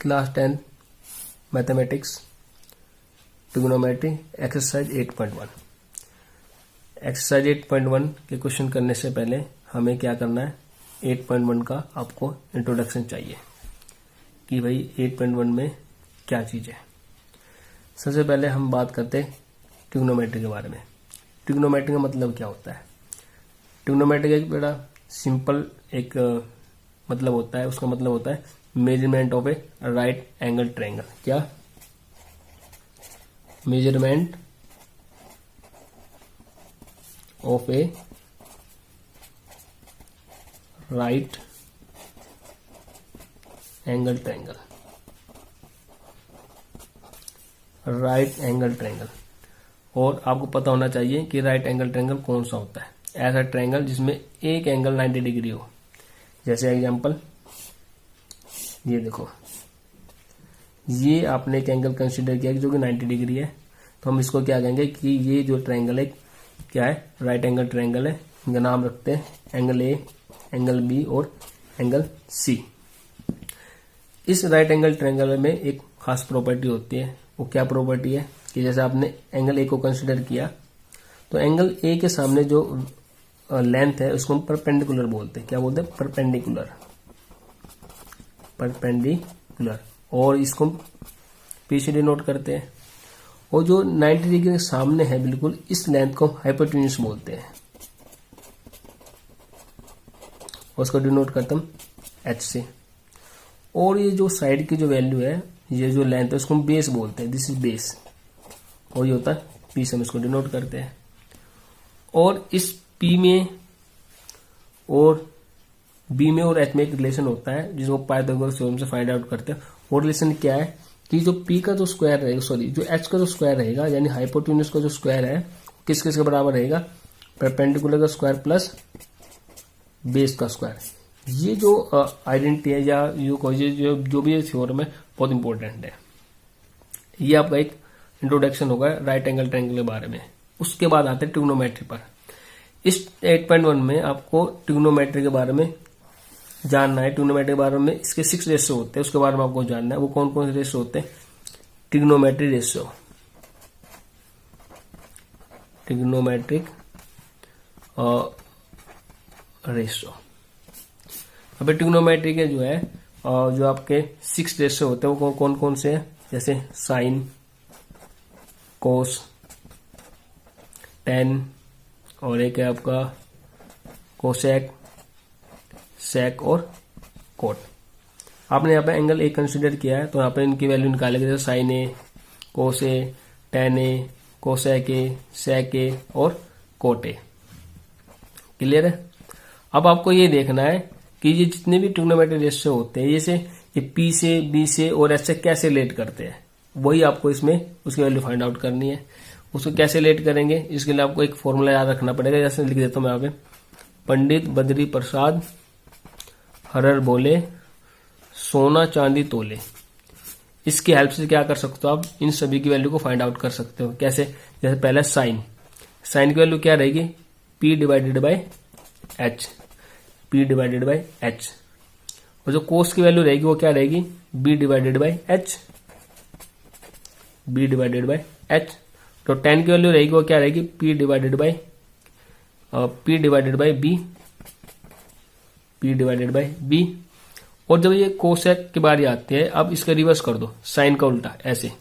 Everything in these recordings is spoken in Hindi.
Class 10 mathematics trigonometry exercise 8.1। Exercise 8.1 के क्वेश्चन करने से पहले हमें क्या करना है, 8.1 का आपको इंट्रोडक्शन चाहिए कि भाई 8.1 में क्या चीज़ है। सबसे पहले हम बात करते हैं ट्रिग्नोमेट्री के बारे में। ट्रिग्नोमेट्री का मतलब क्या होता है? ट्रिग्नोमेट्री का एक बड़ा सिंपल एक मतलब होता है, उसका मतलब होता है measurement of a right angle triangle. क्या? Measurement of a right angle triangle. Right angle triangle, और आपको पता होना चाहिए कि राइट एंगल ट्रायंगल कौन सा होता है। ऐसा ट्रायंगल जिसमें एक एंगल 90 डिग्री हो। जैसे एग्जांपल ये देखो, ये आपने एक एंगल कंसीडर किया जो कि 90 डिग्री है, तो हम इसको क्या कहेंगे कि ये जो ट्रायंगल है क्या है, राइट एंगल ट्रायंगल है। इनका नाम रखते हैं एंगल ए, एंगल बी और एंगल सी। इस राइट एंगल ट्रायंगल में एक खास प्रॉपर्टी होती है। वो क्या प्रॉपर्टी है कि जैसे आपने एंगल ए को कंसीडर किया, तो एंगल ए के सामने जो लेंथ है उसको हम परपेंडिकुलर बोलते हैं। क्या बोलते हैं? परपेंडिकुलर। परपेंडिकुलर, और इसको हम पीछे डिनोट करते हैं। और जो 90 डिग्री के सामने है बिल्कुल, इस लेंथ को हाइपोटेन्यूज बोलते हैं। उसको डिनोट करते हम एच से। और ये जो साइड की जो वैल्यू है, ये जो लेंथ है, उसको हम बेस बोलते हैं। दिस इज बेस, और ये होता है पी से हम इसको डिनोट करते हैं। और इस पी में और बी में और एच में एक रिलेशन होता है जिसको पाइथागोरस थ्योरम से फाइंड आउट करते हैं। वो रिलेशन क्या है कि जो पी का जो स्क्वायर रहेगा, सॉरी जो एच का जो स्क्वायर रहेगा, यानी हाइपोटेन्यूज का जो स्क्वायर है, किस किस के बराबर रहेगा? परपेंडिकुलर का स्क्वायर प्लस बेस का स्क्वायर। ये जो आइडेंटिटी है या जो भी थ्योरम है, बहुत इंपॉर्टेंट है। ये आपका एक इंट्रोडक्शन होगा राइट एंगल ट्रायंगल के बारे में। उसके बाद आते हैं ट्रिग्नोमेट्री पर। इस 8.1 में आपको ट्रिग्नोमेट्री के बारे में जानना है। ट्रिग्नोमेट्री के बारे में इसके 6 रेशियो होते हैं, उसके बारे में आपको जानना है। वो कौन कौन से रेशियो होते हैं? Trigonometry ratio, trigonometric ratio. अभी ट्रिग्नोमेट्री के जो है जो आपके 6 रेशियो होते हैं वो कौन कौन से हैं? जैसे साइन, कोस, टेन, और एक है आपका कोसेक, सेक और कोट। आपने यहाँ पे एंगल ए कंसीडर किया है, तो यहाँ पे इनकी वैल्यू निकालेंगे। जैसे sine A, cos A, tan A, cosec A, sec A और कोट ए। क्लियर है? अब आपको ये देखना है कि ये जितने भी ट्रिग्नोमेट्री रेशियो होते हैं, जैसे ये पी से, बी से और एच से कैसे रिलेट करते हैं, वही आपको इसमें उसकी वैल्यू फाइंड आउट करनी है। उसको कैसे रिलेट करेंगे, इसके लिए आपको एक फॉर्मूला याद रखना पड़ेगा। जैसे लिख देता हूं मैं यहाँ पे, पंडित बद्री प्रसाद हरर बोले, सोना चांदी तोले। इसकी हेल्प से क्या कर सकते हो आप? इन सभी की वैल्यू को फाइंड आउट कर सकते हो। कैसे? जैसे पहले साइन, साइन की वैल्यू क्या रहेगी? P divided by H, P divided by H। और जो कोस की वैल्यू रहेगी वो क्या रहेगी? B divided by H, B divided by H। तो टेन की वैल्यू रहेगी वो क्या रहेगी? P divided by B, P divided by B। और जब ये कोसेक की बारी आती है, अब इसका रिवर्स कर दो, साइन का उल्टा, ऐसे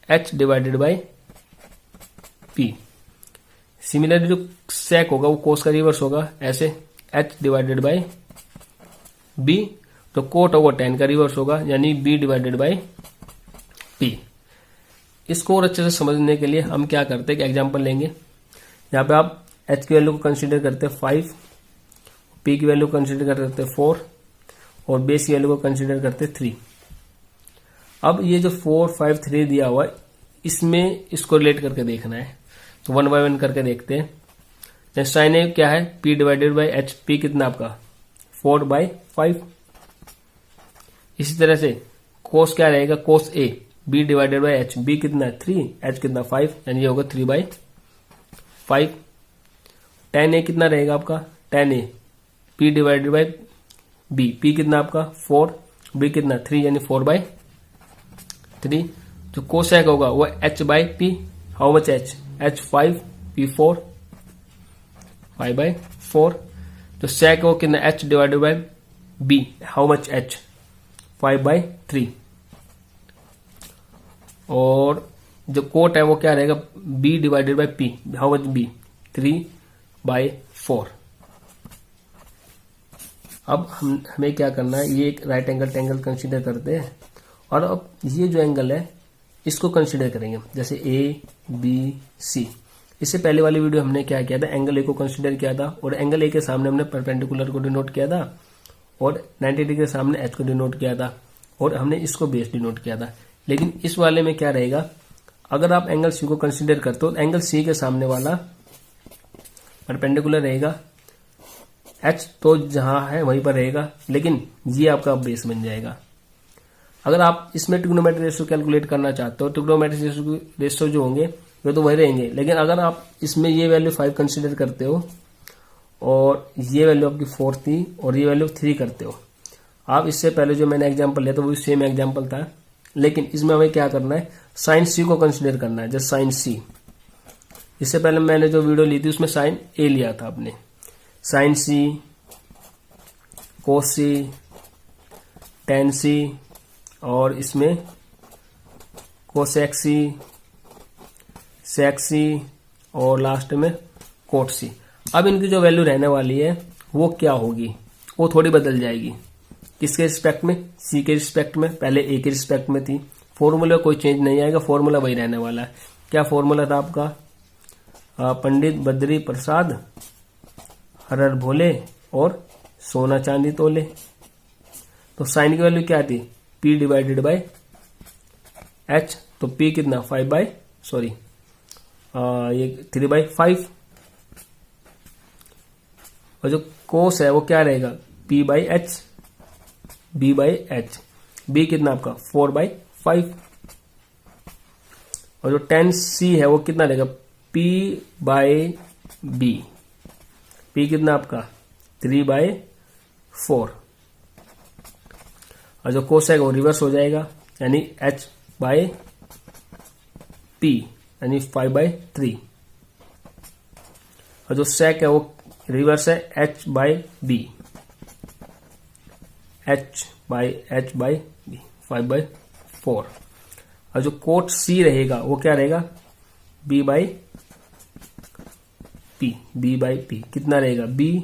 H divided by P। Similarly जो सेक होगा वो कोस का रिवर्स होगा, ऐसे H डिवाइडेड बाय B। तो कोट होगा टेन का रिवर्स होगा, यानी B डिवाइडेड बाय P। इसको और अच्छे से समझने के लिए हम क्या करते हैं कि एग्जांपल लेंगे। यहाँ पे आप H की वैल्यू को कंसीडर करते हैं 5, P की वैल्यू को कंसीडर करते हैं 4 और बेस की वैल्यू को कंसीडर करते हैं 3। अब ये जो 4, 5, 3 दिया हुआ है, इसमें इसको रिलेट करके देखना है। तो 1 बाय 1 करके देखते हैं। जैसे साइन ए क्या है? P divided by H। P कितना आपका? 4 बाय 5। इसी तरह से कोस क्या रहेगा? कोस ए B divided by H। B कितना है? 3, H कितना? 5, यानी ये होगा 3 बाय 5। टेन ए कितना रहेगा आपका? Ten A P divided by B। P कितना आपका? 4, बी कितना 3 यानी 4/3। जो कोसेक होगा वो h/p, how much h 5, p 4, 5/4। जो सेक वो कितना h divided by b, how much h 5/3। और जो कोट है वो क्या रहेगा b divided by p, how much b 3/4। अब हमें क्या करना है, ये एक राइट एंगल ट्रायंगल कंसीडर करते हैं और अब ये जो एंगल है इसको कंसीडर करेंगे, जैसे ए बी सी। इससे पहले वाली वीडियो हमने क्या किया था, एंगल ए को कंसीडर किया था और एंगल ए के सामने हमने परपेंडिकुलर को डिनोट किया था और 90 डिग्री के सामने एच को डिनोट किया था और हमने इसको बेस डिनोट किया था। लेकिन इस वाले में क्या रहेगा, अगर आप एंगल सी को कंसीडर करते हो तो एंगल सी के सामने वाला परपेंडिकुलर रहेगा, एच तो जहां है वहीं पर रहेगा, लेकिन ये आपका बेस बन जाएगा। अगर आप इसमें ट्रिग्नोमेट्रिक रेशियो कैलकुलेट करना चाहते हो, ट्रिग्नोमेट्रिक रेशियो जो होंगे वे तो वही रहेंगे, लेकिन अगर आप इसमें ये वैल्यू 5 कंसीडर करते हो और ये वैल्यू आपकी 4 थी और ये वैल्यू 3 करते हो, आप इससे पहले जो मैंने एग्जांपल लिया था वो भी सेम एग्जांपल था, लेकिन इसमें हमें क्या करना है, साइन सी को कंसीडर करना है। जैसे साइन सी, इससे पहले मैंने जो वीडियो ली थी उसमें साइन ए लिया था आपने, साइन सी, कोस सी, टेन सी और इसमें कोसेक सी, सेक सी और लास्ट में कोट सी। अब इनकी जो वैल्यू रहने वाली है वो क्या होगी, वो थोड़ी बदल जाएगी। किसके रिस्पेक्ट में, सी के रिस्पेक्ट में, पहले ए के रिस्पेक्ट में थी। फॉर्मूला कोई चेंज नहीं आएगा, फॉर्मूला वही रहने वाला है। क्या फॉर्मूला था आपका, पंडित बद्री प्रसाद हरर भोले और सोना चांदी तोले। तो साइन की वैल्यू क्या थी, p डिवाइडेड बाय h, तो p कितना 3/5 और जो कोस है वो क्या रहेगा p/h, b/h, b कितना आपका 4/5 और जो tan c है वो कितना रहेगा p/b, p कितना आपका 3/4 और जो कोसेक वो रिवर्स हो जाएगा यानी h/p यानी 5/3 और जो सेक है वो रिवर्स है h/b, h/b 5/4 और जो कोट सी रहेगा वो क्या रहेगा b/p कितना रहेगा b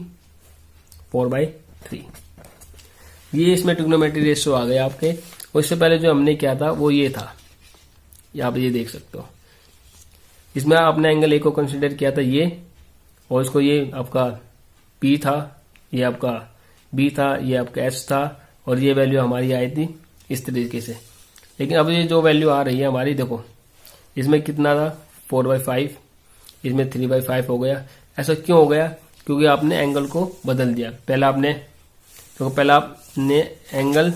4/3। ये इसमें ट्रिग्नोमेट्रिक रेशियो आ गया आपके। और इससे पहले जो हमने किया था वो ये था, आप ये देख सकते हो। इसमें आपने एंगल ए को कंसीडर किया था ये, और इसको ये आपका P था, ये आपका B था, ये आपका H था और ये वैल्यू हमारी आई थी इस तरीके से। लेकिन अब ये जो वैल्यू आ रही है हमारी, देखो इसमें कितना था 4/5, इसमें 3/5 हो गया। ऐसा क्यों हो गया, क्योंकि आपने एंगल को बदल दिया। पहले आपने एंगल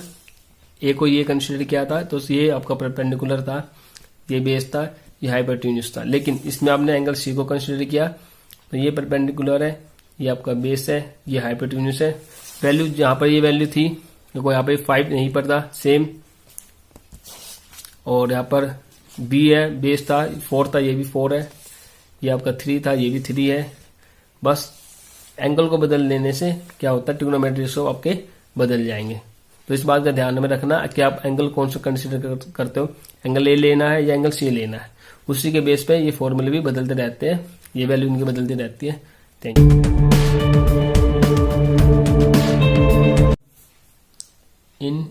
ए को ये कंसीडर किया था, तो ये आपका परपेंडिकुलर था, ये बेस था, ये हाइपोटेन्यूज था। लेकिन इसमें आपने एंगल सी को कंसीडर किया तो ये परपेंडिकुलर है, ये आपका बेस है, ये हाइपोटेन्यूज है। वैल्यू जहां पर ये वैल्यू थी, देखो यहाँ पे 5 यहीं पर था सेम, और यहाँ पर बी है, बेस था 4 था, ये भी 4 है, ये आपका 3 था, ये भी 3 है। बस एंगल को बदल लेने से क्या होता है, ट्रिग्नोमेट्रिक रेशियो आपके बदल जाएंगे। तो इस बात का ध्यान में रखना कि आप एंगल कौन सा कंसीडर करते हो, एंगल ए लेना है या एंगल सी लेना है। उसी के बेस पे ये फॉर्मूले भी बदलते रहते हैं, ये वैल्यू इनकी बदलती रहती है। Thank you. In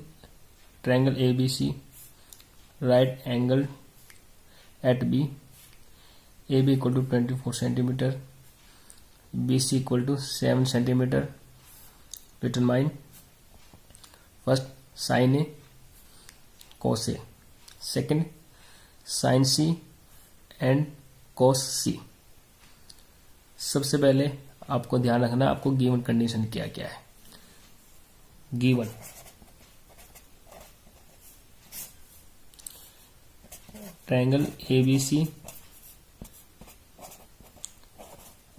triangle ABC, right angle at B, AB equal to 24 centimetre, BC equal to 7 centimetre. Determine first sine A cos A, second sine C and cos C. सबसे पहले आपको ध्यान रखना आपको गिवन कंडीशन क्या क्या है। Given triangle ABC,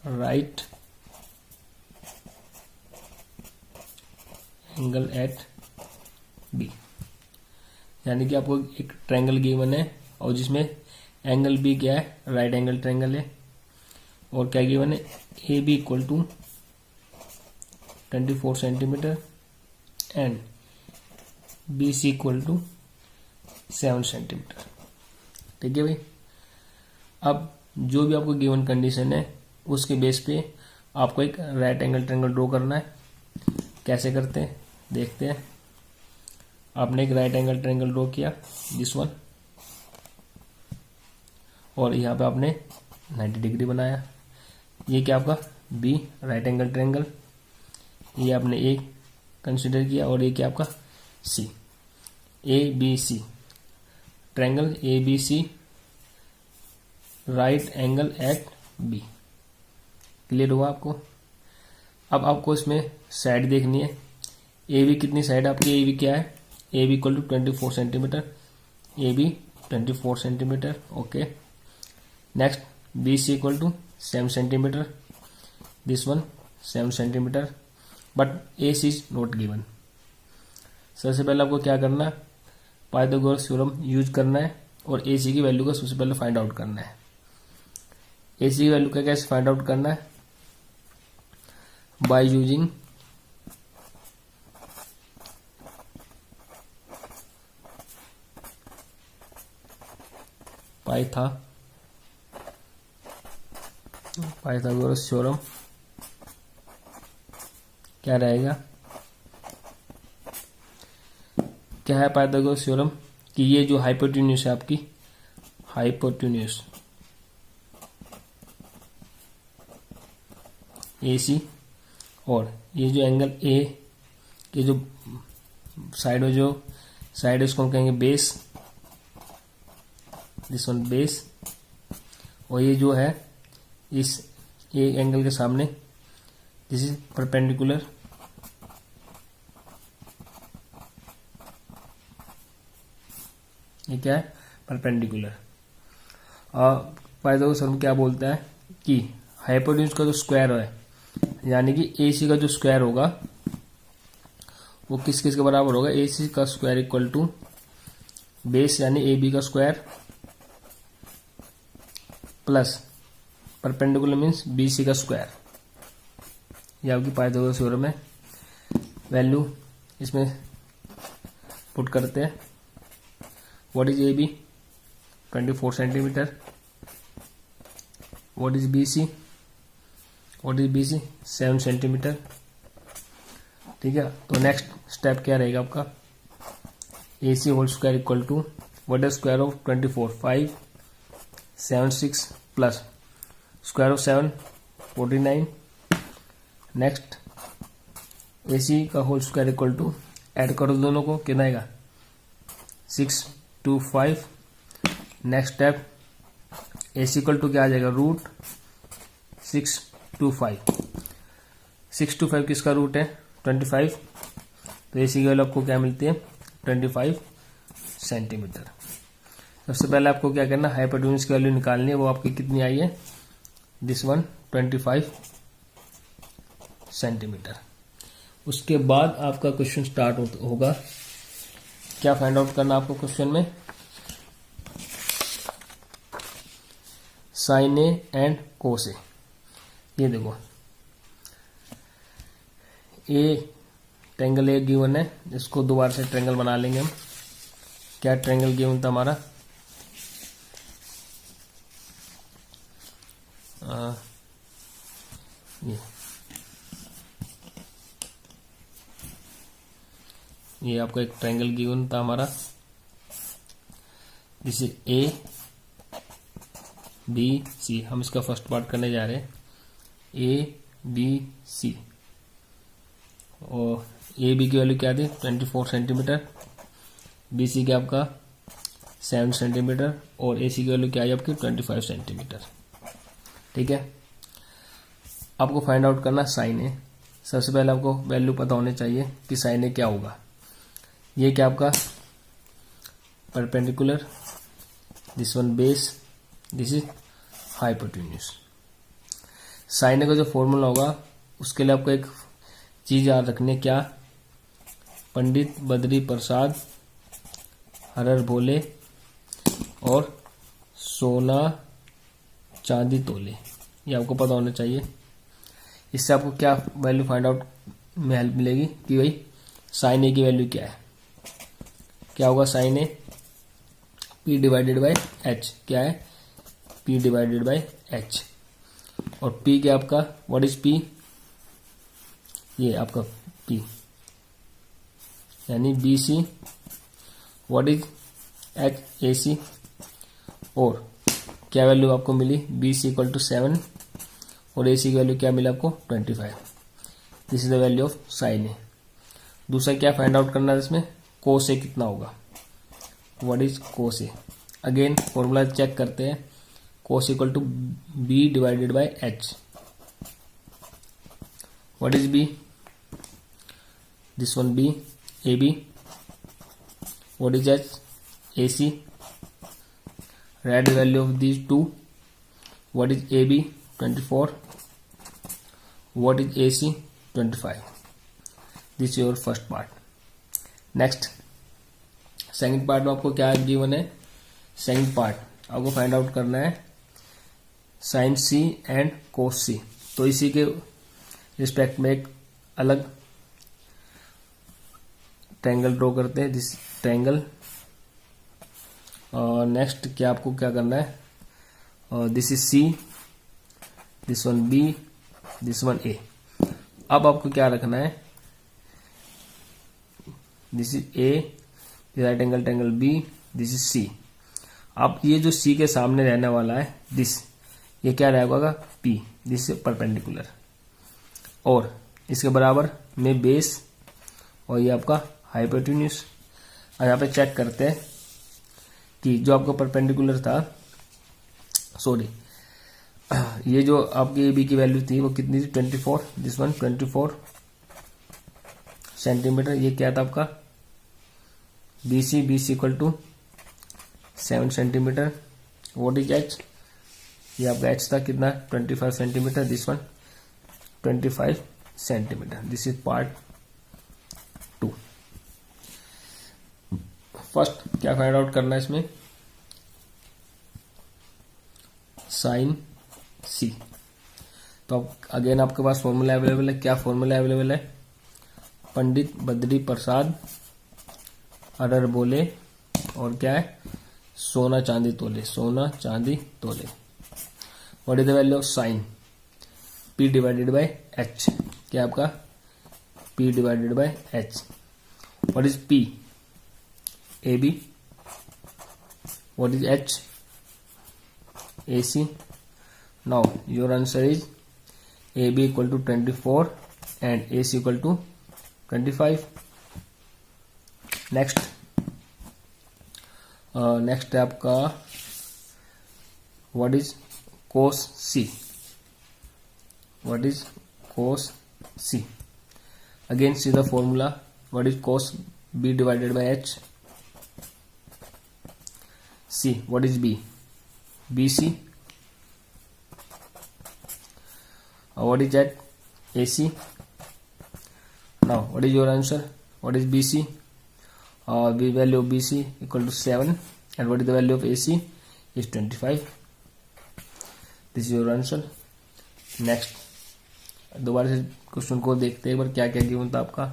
right angle at B. यानी कि आपको एक ट्रायंगल गिवन है और जिसमें एंगल बी क्या है, राइट एंगल ट्रायंगल है, और क्या गिवन है, A B equal to 24 centimeter and B C equal to 7 centimetre. ठीक है भाई। अब जो भी आपको गिवन कंडीशन है उसके बेस पे आपको एक राइट एंगल ट्रायंगल ड्रॉ करना है। कैसे करते हैं देखते हैं। आपने एक राइट एंगल ट्रायंगल ड्रॉ किया, दिस वन, और यहाँ पे आपने 90 डिग्री बनाया। ये क्या आपका बी राइट एंगल ट्रायंगल, ये आपने ए कंसिडर किया, और ये क्या आपका C, A B C triangle, A B C right angle at B. Clear हुआ आपको। अब आपको इसमें साइड देखनी है। ए बी कितनी साइड आपकी, ए बी क्या है, A B equal to 24 centimeter, A B 24 centimeter. Okay, next B C equal to 7 centimeter, this one 7 centimeter, but A C is not given. सबसे पहले आपको क्या करना है, पाइथागोरस थ्योरम यूज करना है और ए सी की वैल्यू का सबसे पहले फाइंड आउट करना है। ए सी की वैल्यू का कैसे फाइंड आउट करना है, बाय यूजिंग पाइथागोरस थ्योरम। क्या रहेगा, क्या है पाइथागोरस थ्योरम कि ये जो हाइपोटेन्यूज है आपकी, हाइपोटेन्यूज ए सी, और ये जो एंगल ए के जो साइड है उसको हम कहेंगे बेस, दिस वन बेस, और ये जो है इस ए एंगल के सामने दिस इज परपेंडिकुलर, ये क्या है परपेंडिकुलर। पाइथागोरस थ्योरम क्या बोलता है कि हाइपोटेन्यूज का जो स्क्वायर है, यानी कि ए सी का जो स्क्वायर होगा वो किस किस के बराबर होगा, ए सी का स्क्वायर इक्वल टू बेस यानी ए बी का square plus perpendicular means B C का स्क्वायर। ये आपकी पाइथागोरस थ्योरम है। वैल्यू इसमें पुट करते हैं। What is A B 24 centimetre, what is B C, what is B C 7 centimetre. ठीक है, तो नेक्स्ट स्टेप क्या रहेगा आपका, A C whole square equal to what is square of 24 5 7 6 plus square of 7 49। Next ए सी का whole square equal to, add करो दोनों को, कितना आएगा 6 2 5। Next step A C equal to क्या आ जाएगा, रूट 6 2 5। 6 2 5 किसका रूट है 25, तो ए सी की वैल्यू आपको क्या मिलती है 25 सेंटीमीटर। सबसे पहले आपको क्या करना, हाइपोटेन्यूज की वैल्यू निकालनी है, वो आपकी कितनी आई है, दिस वन 25 सेंटीमीटर। उसके बाद आपका क्वेश्चन स्टार्ट होगा। क्या फाइंड आउट करना आपको क्वेश्चन में, साइन ए एंड कोस ए। ये देखो ए ट्रायंगल ए गिवन है, इसको दोबारा से ट्रायंगल बना लेंगे हम। क्या ट्रायंगल गिवन था हमारा, ये आपका एक ट्रायंगल गिवन था हमारा, this is A B C. हम इसका फर्स्ट पार्ट करने जा रहे हैं, ए बी सी, और ए बी की वैल्यू क्या थी 24 सेंटीमीटर, बी सी की आपका 7 सेंटीमीटर, और ए सी की वैल्यू क्या है आपकी 25 सेंटीमीटर। ठीक है, आपको फाइंड आउट करना साइन ए। सबसे पहले आपको वैल्यू पता होनी चाहिए कि साइन ए क्या होगा। ये क्या आपका perpendicular, this one base, this is hypotenuse. Sine A का जो फॉर्मूला होगा उसके लिए आपको एक चीज याद रखनी है, क्या, पंडित बद्री प्रसाद हरर भोले और सोना चांदी तोले, ये आपको पता होना चाहिए। इससे आपको क्या वैल्यू फाइंड आउट में हेल्प मिलेगी कि भाई साइन ए की वैल्यू क्या है। क्या होगा sine A, P divided by H, क्या है पी डिवाइडेड बाई एच। और पी क्या आपका, व्हाट इज पी, ये आपका पी यानी B C, what is H A C. और क्या वैल्यू आपको मिली, बी सी इक्वल टू 7 और ए सी की वैल्यू क्या मिला आपको 25। This is the value of sine A. दूसरा क्या फाइंड आउट करना है इसमें, कोस ए कितना होगा, what is cos A. Again formula check करते हैं, cos equal to B divided by H. What is B, this one B, A B. What is H, A C. Write the value of these two. What is AB 24, what is AC 25. This is your first part. Next second part में आपको क्या गिवन है, सेकंड पार्ट आपको फाइंड आउट करना है साइन सी एंड कोस सी। तो इसी के रिस्पेक्ट में एक अलग ट्रायंगल ड्रॉ करते हैं, दिस ट्रायंगल। नेक्स्ट क्या आपको क्या करना है, this is C, this one B, this one A. अब आपको क्या रखना है, this is A, right angle triangle B, this is C. अब ये जो सी के सामने रहने वाला है दिस, ये क्या रहेगा पी, दिस इज परपेंडिकुलर। और इसके बराबर में बेस और ये आपका हाइपोटेन्यूज। और यहाँ पे चेक करते हैं कि जो आपका परपेंडिकुलर था, सॉरी ये जो आपकी ए बी की वैल्यू थी वो कितनी थी 24, दिस वन 24 सेंटीमीटर। ये क्या था आपका B C equal to 7 centimeter. What is H, ये आपका एच था कितना 25 centimeter, this one 25 centimeter. This is part 2। First क्या फाइंड आउट करना है इसमें, साइन सी। तो अगेन आपके पास फॉर्मूला अवेलेबल है, क्या फॉर्मूला अवेलेबल है, पंडित बद्री प्रसाद हरर बोले और क्या है सोना चांदी तोले, सोना चांदी तोले। What is the value of sine, P divided by H, क्या आपका P divided by H. What is P, A B. What is H, A C. Now your answer is A B equal to 24 and A C equal to 25। Next next है आपका what is cos C, what is cos C. Again see the formula, what is cos B divided by H, C. What is B, B C. What is H, A C. Now what is your answer, what is B C, value of B C equal to 7 and what is the value of A C is 25। This is your answer. Next दोबारा से क्वेश्चन को देखते हैं एक बार, क्या क्या गिवन था आपका,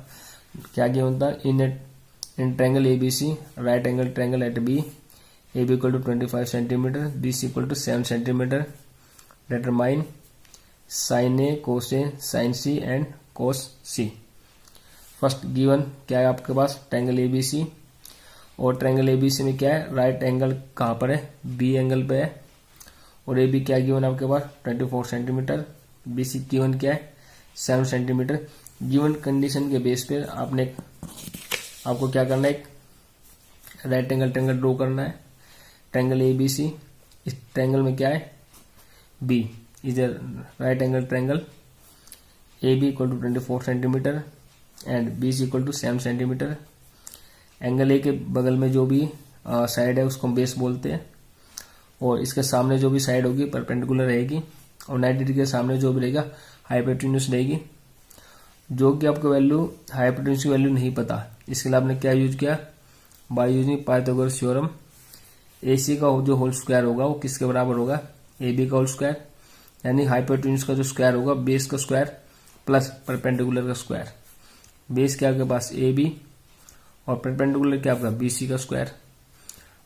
क्या गिवन था, in triangle A B C right angle triangle at B, A B equal to 25 centimetre, B C equal to 7 centimetre. Determine sine A, cos A, sine C and cos C. First given क्या है आपके पास, ट्रायंगल ए बी सी, और ट्रायंगल ए बी सी में क्या है राइट एंगल कहाँ पर है, बी एंगल पे है। और ए बी क्या गिवन आपके पास 24 सेंटीमीटर, बी सी गिवन क्या है 7 सेंटीमीटर। गिवन कंडीशन के बेस पे आपको क्या करना है, एक राइट एंगल ट्रायंगल ड्रॉ करना है, ट्रायंगल ए बी सी। इस ट्रायंगल में क्या है B is A right angle triangle, A B equal to 24 centimeter and B C equal to 7 centimeter. Angle A के बगल में जो भी साइड है उसको हम बेस बोलते हैं, और इसके सामने जो भी साइड होगी परपेंडिकुलर रहेगी, और 90 डिग्री के सामने जो भी रहेगा हाइपोटेन्यूज रहेगी। जो कि आपको वैल्यू हाइपोटेन्यूज की वैल्यू नहीं पता, इसके लिए आपने क्या यूज किया, bye using Pythagoras theorem AC का जो होल स्क्वायर होगा वो किसके बराबर होगा, AB का होल स्क्वायर, यानी हाइपोटेन्यूज का जो स्क्वायर होगा बेस का स्क्वायर प्लस परपेंडिकुलर का स्क्वायर। बेस क्या आपके पास AB और परपेंडिकुलर क्या आपका BC का स्क्वायर।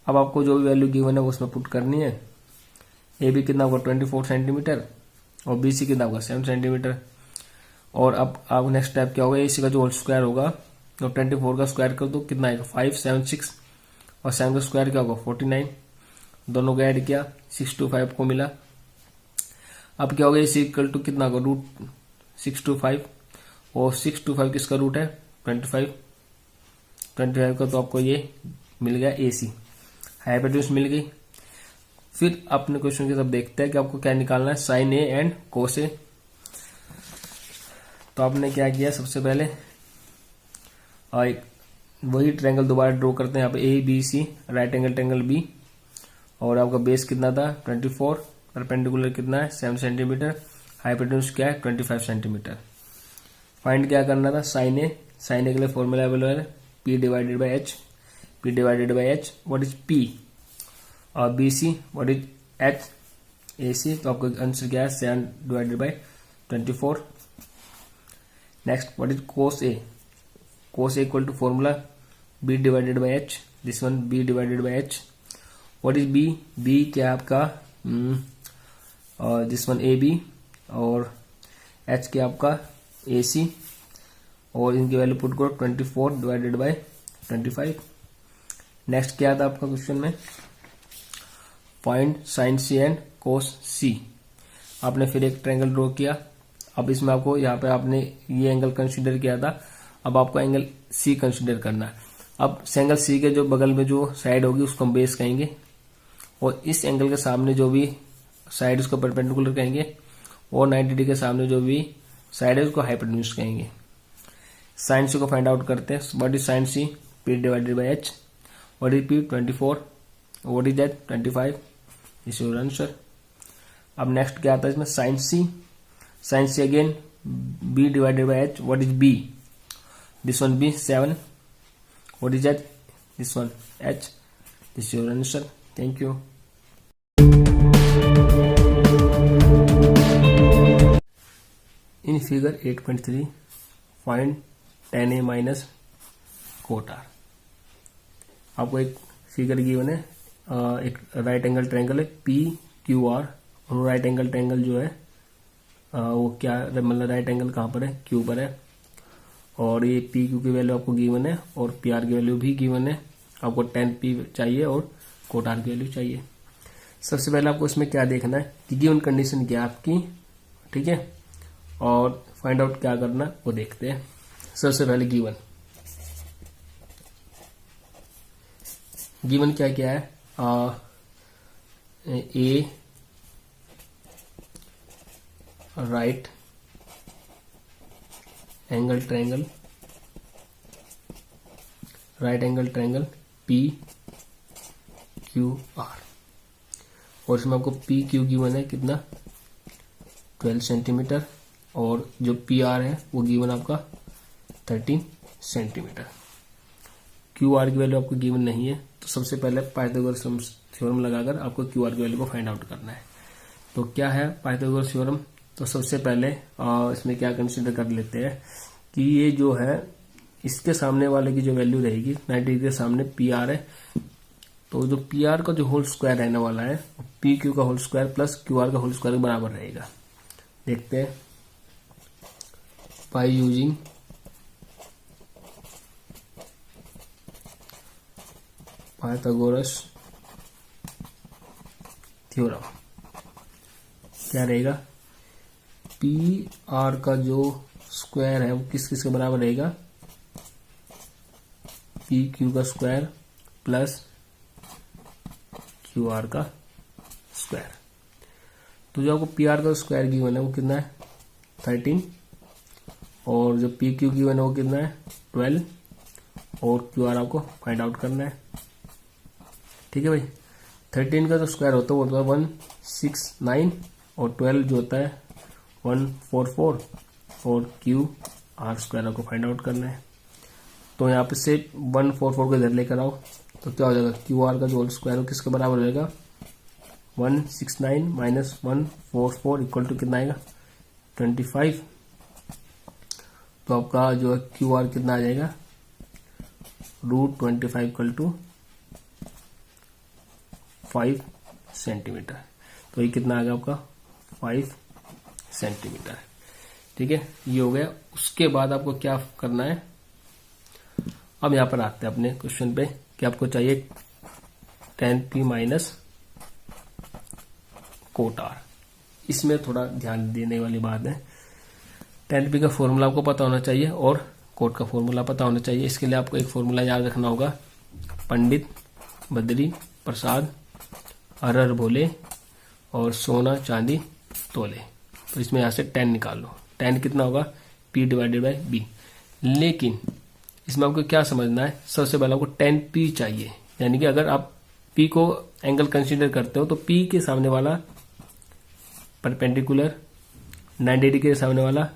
अब आपको जो भी वैल्यू गिवन है वो उसमें पुट करनी है। AB कितना होगा 24 सेंटीमीटर और BC कितना होगा 7 सेंटीमीटर। और अब आप नेक्स्ट स्टेप क्या होगा, AC का जो होल स्क्वायर होगा तो 24 का स्क्वायर कर दो, कितना आएगा 576 और 7 का स्क्वायर क्या होगा 49। दोनों का ऐड किया 625 को मिला। अब क्या होगा, AC इक्वल टू कितना होगा रूट 625 और 625 किसका रूट है 25 का, तो आपको ये मिल गया AC, हाइपोटेन्यूज मिल गई। फिर अपने क्वेश्चन की तरफ देखते हैं कि आपको क्या निकालना है, sine A and cos A। तो आपने क्या किया, सबसे पहले वही ट्रायंगल दोबारा ड्रॉ करते हैं। यहाँ पे ABC right angle triangle B और आपका बेस कितना था 24, परपेंडिकुलर कितना है 7 सेंटीमीटर, हाइपोटेन्यूज क्या है 25 सेंटीमीटर। फाइंड क्या करना था, साइन A के लिए फॉर्मूला अवेलेबल है P divided by H, what is P और BC what is H, AC तो आपका आंसर क्या है 7 divided by 24। Next what is cos A equal to formula B divided by H, this one B divided by H। What is B क्या आपका दिस वन AB और H क्या आपका AC और इनकी वैल्यू पुट करो 24 डिवाइडेड बाई 25। नेक्स्ट क्या था आपका क्वेश्चन में, find sign C and cos C। आपने फिर एक ट्रायंगल ड्रॉ किया। अब इसमें आपको यहाँ पे आपने ये एंगल कंसीडर किया था, अब आपको एंगल C कंसीडर करना है। अब एंगल C के जो बगल में जो साइड होगी उसको हम बेस कहेंगे और इस एंगल के सामने जो भी साइड उसको परपेंडिकुलर कहेंगे और 90 डिग्री के सामने जो भी साइड है उसको हाइपोटेन्यूज कहेंगे। साइन C को फाइंड आउट करते हैं। What is sine C, P divided by H, what is P 24, what is that 25, is your answer. अब नेक्स्ट क्या आता है इसमें, sine C again B divided by H, what is B, this one B 7, what is H, this one H, this your answer. Thank you. In figure 8.3 find tan A minus cot R। आपको एक फिगर गिवन है, एक राइट एंगल ट्रायंगल है PQR और राइट एंगल ट्रायंगल जो है वो क्या मतलब राइट एंगल कहाँ पर है, Q पर है और ये PQ की वैल्यू आपको गिवन है और PR की वैल्यू भी गिवन है। आपको tan P चाहिए और cot R की वैल्यू चाहिए। सबसे पहले आपको इसमें क्या देखना है कि गिवन कंडीशन क्या है आपकी, ठीक है, और फाइंड आउट क्या करना वो देखते हैं। सबसे पहले गिवन क्या क्या है, A right angle triangle PQR और इसमें आपको PQ गिवन है कितना 12 सेंटीमीटर और जो PR है वो गिवन आपका 13 सेंटीमीटर। QR की वैल्यू आपको गिवन नहीं है, तो सबसे पहले पाइथागोरस थ्योरम लगाकर आपको QR की वैल्यू को फाइंड आउट करना है। तो क्या है पाइथागोरस थ्योरम, तो सबसे पहले इसमें क्या कंसीडर कर लेते हैं कि ये जो है इसके सामने वाले की जो वैल्यू रहेगी 90 डिग्री के सामने PR है, तो जो PR का जो होल स्क्वायर रहने वाला है PQ का होल स्क्वायर प्लस QR का होल स्क्वायर बराबर रहेगा। देखते हैं, बाय यूजिंग पाइथागोरस थ्योरम क्या रहेगा, PR का जो स्क्वायर है वो किस किस के बराबर रहेगा, PQ का स्क्वायर प्लस QR का स्क्वायर। तो जो आपको PR का स्क्वायर गिवन है वो कितना है 13 और जो PQ गिवन है वो कितना है 12 और QR आपको फाइंड आउट करना है। ठीक है भाई, 13 का जो स्क्वायर होता है वो होता है 169 और 12 जो होता है 144 और QR स्क्वायर आपको फाइंड आउट करना है। तो यहाँ पे से 144 को इधर लेकर आओ तो क्या हो जाएगा, क्यू आर का जो होल स्क्वायर हो किसके बराबर हो जाएगा, 169 माइनस 144 इक्वल टू कितना आएगा, 25। तो आपका जो है क्यू आर कितना आ जाएगा, √25 इक्वल टू 5 सेंटीमीटर। तो ये कितना आ गया आपका, 5 सेंटीमीटर। ठीक है, ये हो गया। उसके बाद आपको क्या करना है, अब यहां पर आते हैं अपने क्वेश्चन पे कि आपको चाहिए tan P minus cot R। इसमें थोड़ा ध्यान देने वाली बात है, tan P का फॉर्मूला आपको पता होना चाहिए और कोट का फॉर्मूला पता होना चाहिए। इसके लिए आपको एक फॉर्मूला याद रखना होगा, पंडित बद्री प्रसाद अरर भोले और सोना चांदी तोले। तो इसमें यहां से tan निकाल लो, tan कितना होगा, P डिवाइडेड बाई B। लेकिन इसमें आपको क्या समझना है, सबसे पहले आपको tan P चाहिए, यानी कि अगर आप P को एंगल कंसीडर करते हो तो P के सामने वाला परपेंडिकुलर, 90 डिग्री के सामने वाला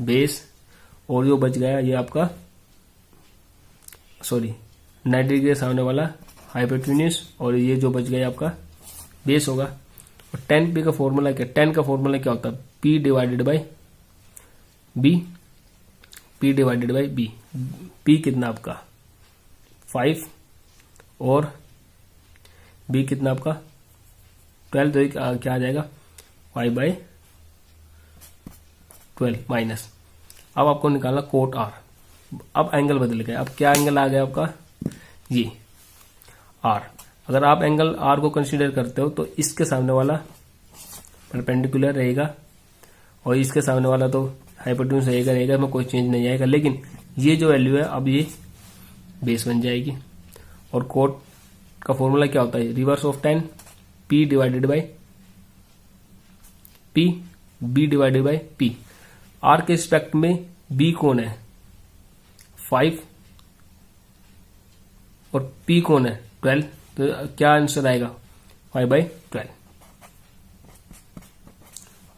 बेस, और जो बच गया ये आपका 90 डिग्री के सामने वाला हाइपोटेन्यूज, और ये जो बच गया आपका बेस होगा। और tan P का फॉर्मूला क्या, tan का फॉर्मूला क्या होता है, P divided by B, P divided by B। P कितना आपका 5 और B कितना आपका 12, तो क्या आ जाएगा 5/12 माइनस। अब आपको निकालना कोट R। अब एंगल बदल गया, अब क्या एंगल आ गया आपका, ये R। अगर आप एंगल R को कंसीडर करते हो तो इसके सामने वाला परपेंडिकुलर रहेगा और इसके सामने वाला तो हाइपोटेन्यूज रहेगा, इसमें कोई चेंज नहीं आएगा। लेकिन ये जो वैल्यू है अब ये बेस बन जाएगी। और कोट का फॉर्मूला क्या होता है, reverse of tan, P divided by P, B divided by P। R के रिस्पेक्ट में B कौन है, 5 और P कौन है 12, तो क्या आंसर आएगा 5/12।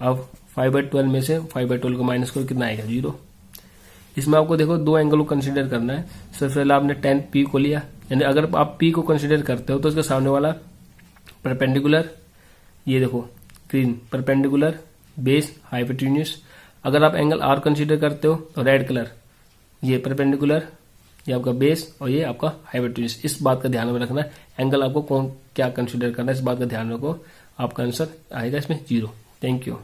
अब 5/12 में से 5/12 को माइनस करो, कितना आएगा 0। इसमें आपको देखो दो एंगल को कंसीडर करना है। सबसे पहले आपने tan P को लिया, यानी अगर आप P को कंसीडर करते हो तो इसके सामने वाला परपेंडिकुलर, ये देखो ग्रीन परपेंडिकुलर बेस हाइपोटेन्यूज। अगर आप एंगल R कंसीडर करते हो तो रेड कलर, ये परपेंडिकुलर, ये आपका बेस और ये आपका हाइपोटेन्यूज। इस बात का ध्यान में रखना है, एंगल आपको कौन क्या कंसीडर करना है, इस बात का ध्यान रखो। आपका आंसर आएगा इसमें 0। Thank you.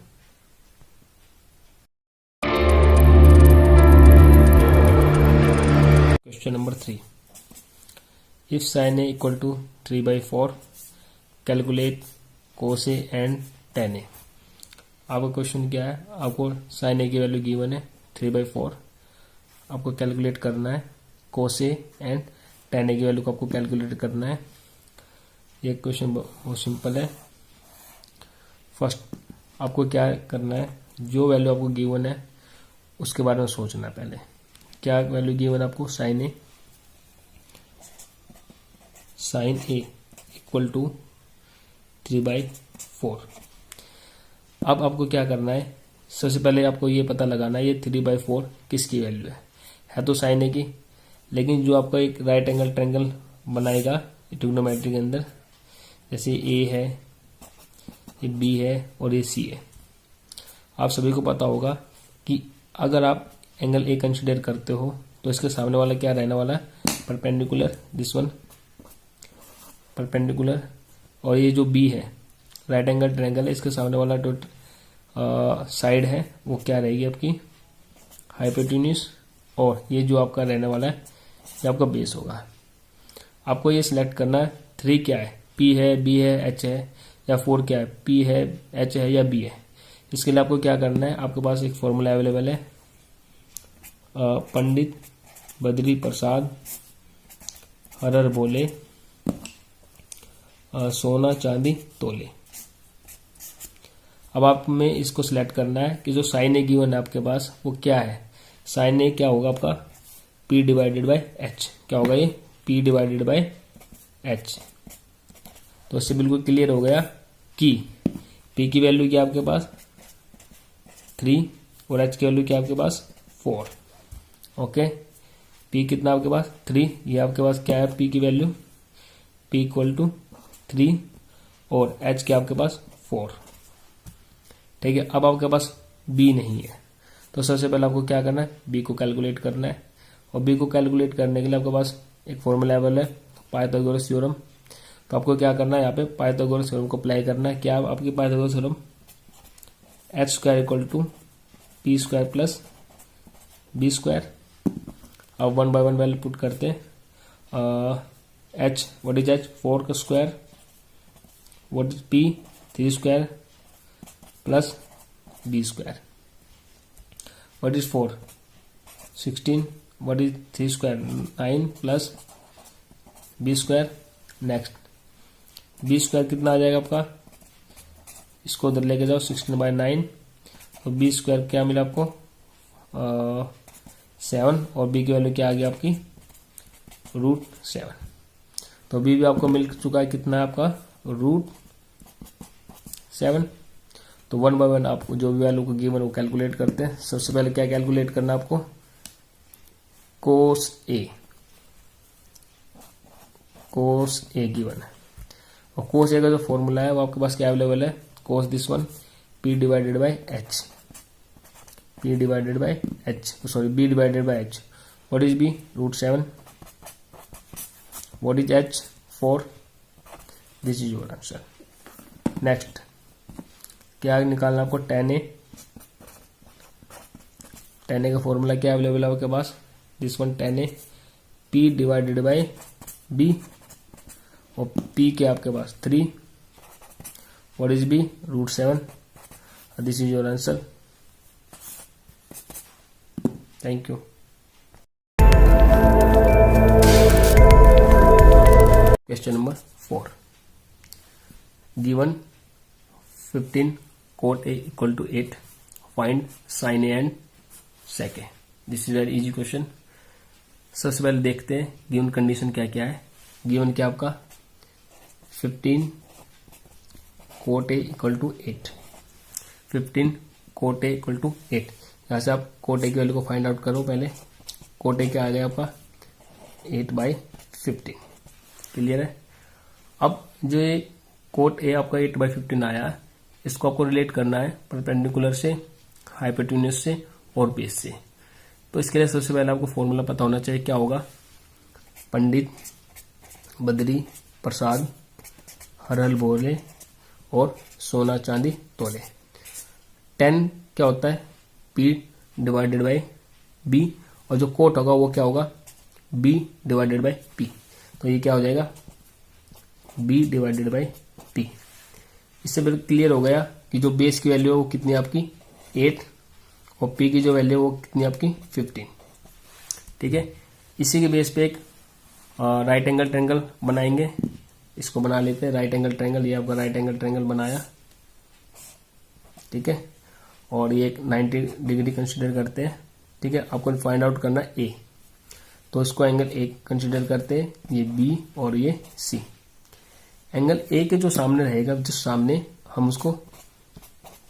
Question number 3, if sin A equal to 3/4 calculate cos A and tan A। आपका क्वेश्चन क्या है, आपको sin A की वैल्यू गिवन है 3/4, आपको कैलकुलेट करना है cos A and tan A की वैल्यू को आपको कैलकुलेट करना है। ये क्वेश्चन बहुत सिंपल है। फर्स्ट आपको क्या करना है, जो वैल्यू आपको गिवन है उसके बारे में सोचना है। पहले क्या वैल्यू गिवन आपको, sin A इक्वल टू 3/4। अब आपको क्या करना है, सबसे पहले आपको ये पता लगाना है ये 3/4 किसकी वैल्यू है तो sin A की। लेकिन जो आपका एक राइट एंगल ट्रायंगल बनाएगा ट्रिग्नोमेट्री के अंदर, जैसे A है, ये B है और ये C है, आप सभी को पता होगा कि अगर आप एंगल A कंसीडर करते हो तो इसके सामने वाला क्या रहने वाला है, परपेंडिकुलर, दिस वन परपेंडिकुलर, और ये जो B है राइट एंगल ट्रायंगल है, इसके सामने वाला जो साइड है वो क्या रहेगी आपकी हाइपोटेन्यूज, और ये जो आपका रहने वाला है ये आपका बेस होगा। आपको ये सिलेक्ट करना है 3 क्या है, P है, B है, H है, या 4 क्या है, P है, H है या B है। इसके लिए आपको क्या करना है, आपके पास एक फॉर्मूला अवेलेबल है, पंडित बद्री प्रसाद हरर बोले सोना चांदी तोले। अब आप में इसको सिलेक्ट करना है कि जो sin A गिवन है आपके पास वो क्या है। sin A क्या होगा आपका P डिवाइडेड बाई H, क्या होगा ये P डिवाइडेड बाई H। तो इससे बिल्कुल क्लियर हो गया कि P की वैल्यू क्या आपके पास 3 और H की वैल्यू क्या आपके पास 4। ओके, पी कितना आपके पास 3, ये आपके पास क्या है पी की वैल्यू, पी इक्वल टू 3 और एच क्या आपके पास 4। ठीक है, अब आपके पास बी नहीं है तो सबसे पहले आपको क्या करना है, बी को कैलकुलेट करना है। और बी को कैलकुलेट करने के लिए आपके पास एक फॉर्मूला अवेलेबल है पाइथागोरस थ्योरम। तो आपको क्या करना है, यहाँ पे पाइथागोरस थ्योरम को अप्लाई करना है। क्या आपकी Pythagoras theorem, H square equal to P square plus B square. अब 1 बाय 1 वैल्यू पुट करते हैं। एच व्हाट इज एच 4 का square, what is P 3 square plus B square, what is 4 16, what is 3 square 9 plus B square. Next B square कितना आ जाएगा आपका, इसको उधर लेके जाओ 16/9, तो बी स्क्वायर क्या मिला आपको 7 और बी की वैल्यू क्या आ गई आपकी √7। तो बी भी आपको मिल चुका है कितना है आपका √7। तो 1 बाय 1 आपको जो भी वैल्यू को गिवन वो कैलकुलेट करते हैं। सबसे पहले क्या कैलकुलेट करना आपको, कोस ए गिवन है और कोस ए का जो फॉर्मूला है वो आपके पास क्या अवेलेबल है, cos this one P divided by H, B divided by H. What is B √7, what is H 4, this is your answer. Next क्या निकालना आपको, tan ए का फॉर्मूला क्या अवेलेबल है आपके पास, this one tan A P divided by B और पी के आपके पास 3, what is B √7, this is your answer. Thank you. Question number 4, given 15 cot A equal to 8, find sin A and sec A। This is very easy question. सबसे पहले देखते हैं गिवन कंडीशन क्या क्या है। गिवन क्या आपका 15 cot A equal to 8, 15 cot A equal to 8। यहाँ से आप cot A की वैल्यू को फाइंड आउट करो। पहले cot A क्या आ गया आपका 8/15। क्लियर है। अब जो ये cot A आपका 8/15 आया, इसको आपको रिलेट करना है परपेंडिकुलर से, हाइपोटेन्यूज से और बेस से। तो इसके लिए सबसे पहले आपको फॉर्मूला पता होना चाहिए। क्या होगा, पंडित बद्री प्रसाद हर हल बोले और सोना चांदी तोले। 10 क्या होता है, P डिवाइडेड बाय B और जो कोट होगा वो क्या होगा B डिवाइडेड बाय P। तो ये क्या हो जाएगा B डिवाइडेड बाय P। इससे बिल्कुल क्लियर हो गया कि जो बेस की वैल्यू है वो कितनी है आपकी 8 और P की जो वैल्यू है वो कितनी है आपकी 15। ठीक है, इसी के बेस पे एक राइट एंगल ट्रायंगल बनाएंगे। इसको बना लेते हैं राइट एंगल ट्रायंगल। ये आपका राइट एंगल ट्रायंगल बनाया, ठीक है, और ये एक 90 डिग्री कंसीडर करते हैं। ठीक है, आपको फाइंड आउट करना है ए, तो इसको एंगल ए कंसीडर करते हैं, ये बी और ये सी। एंगल ए के जो सामने रहेगा, जिस सामने हम उसको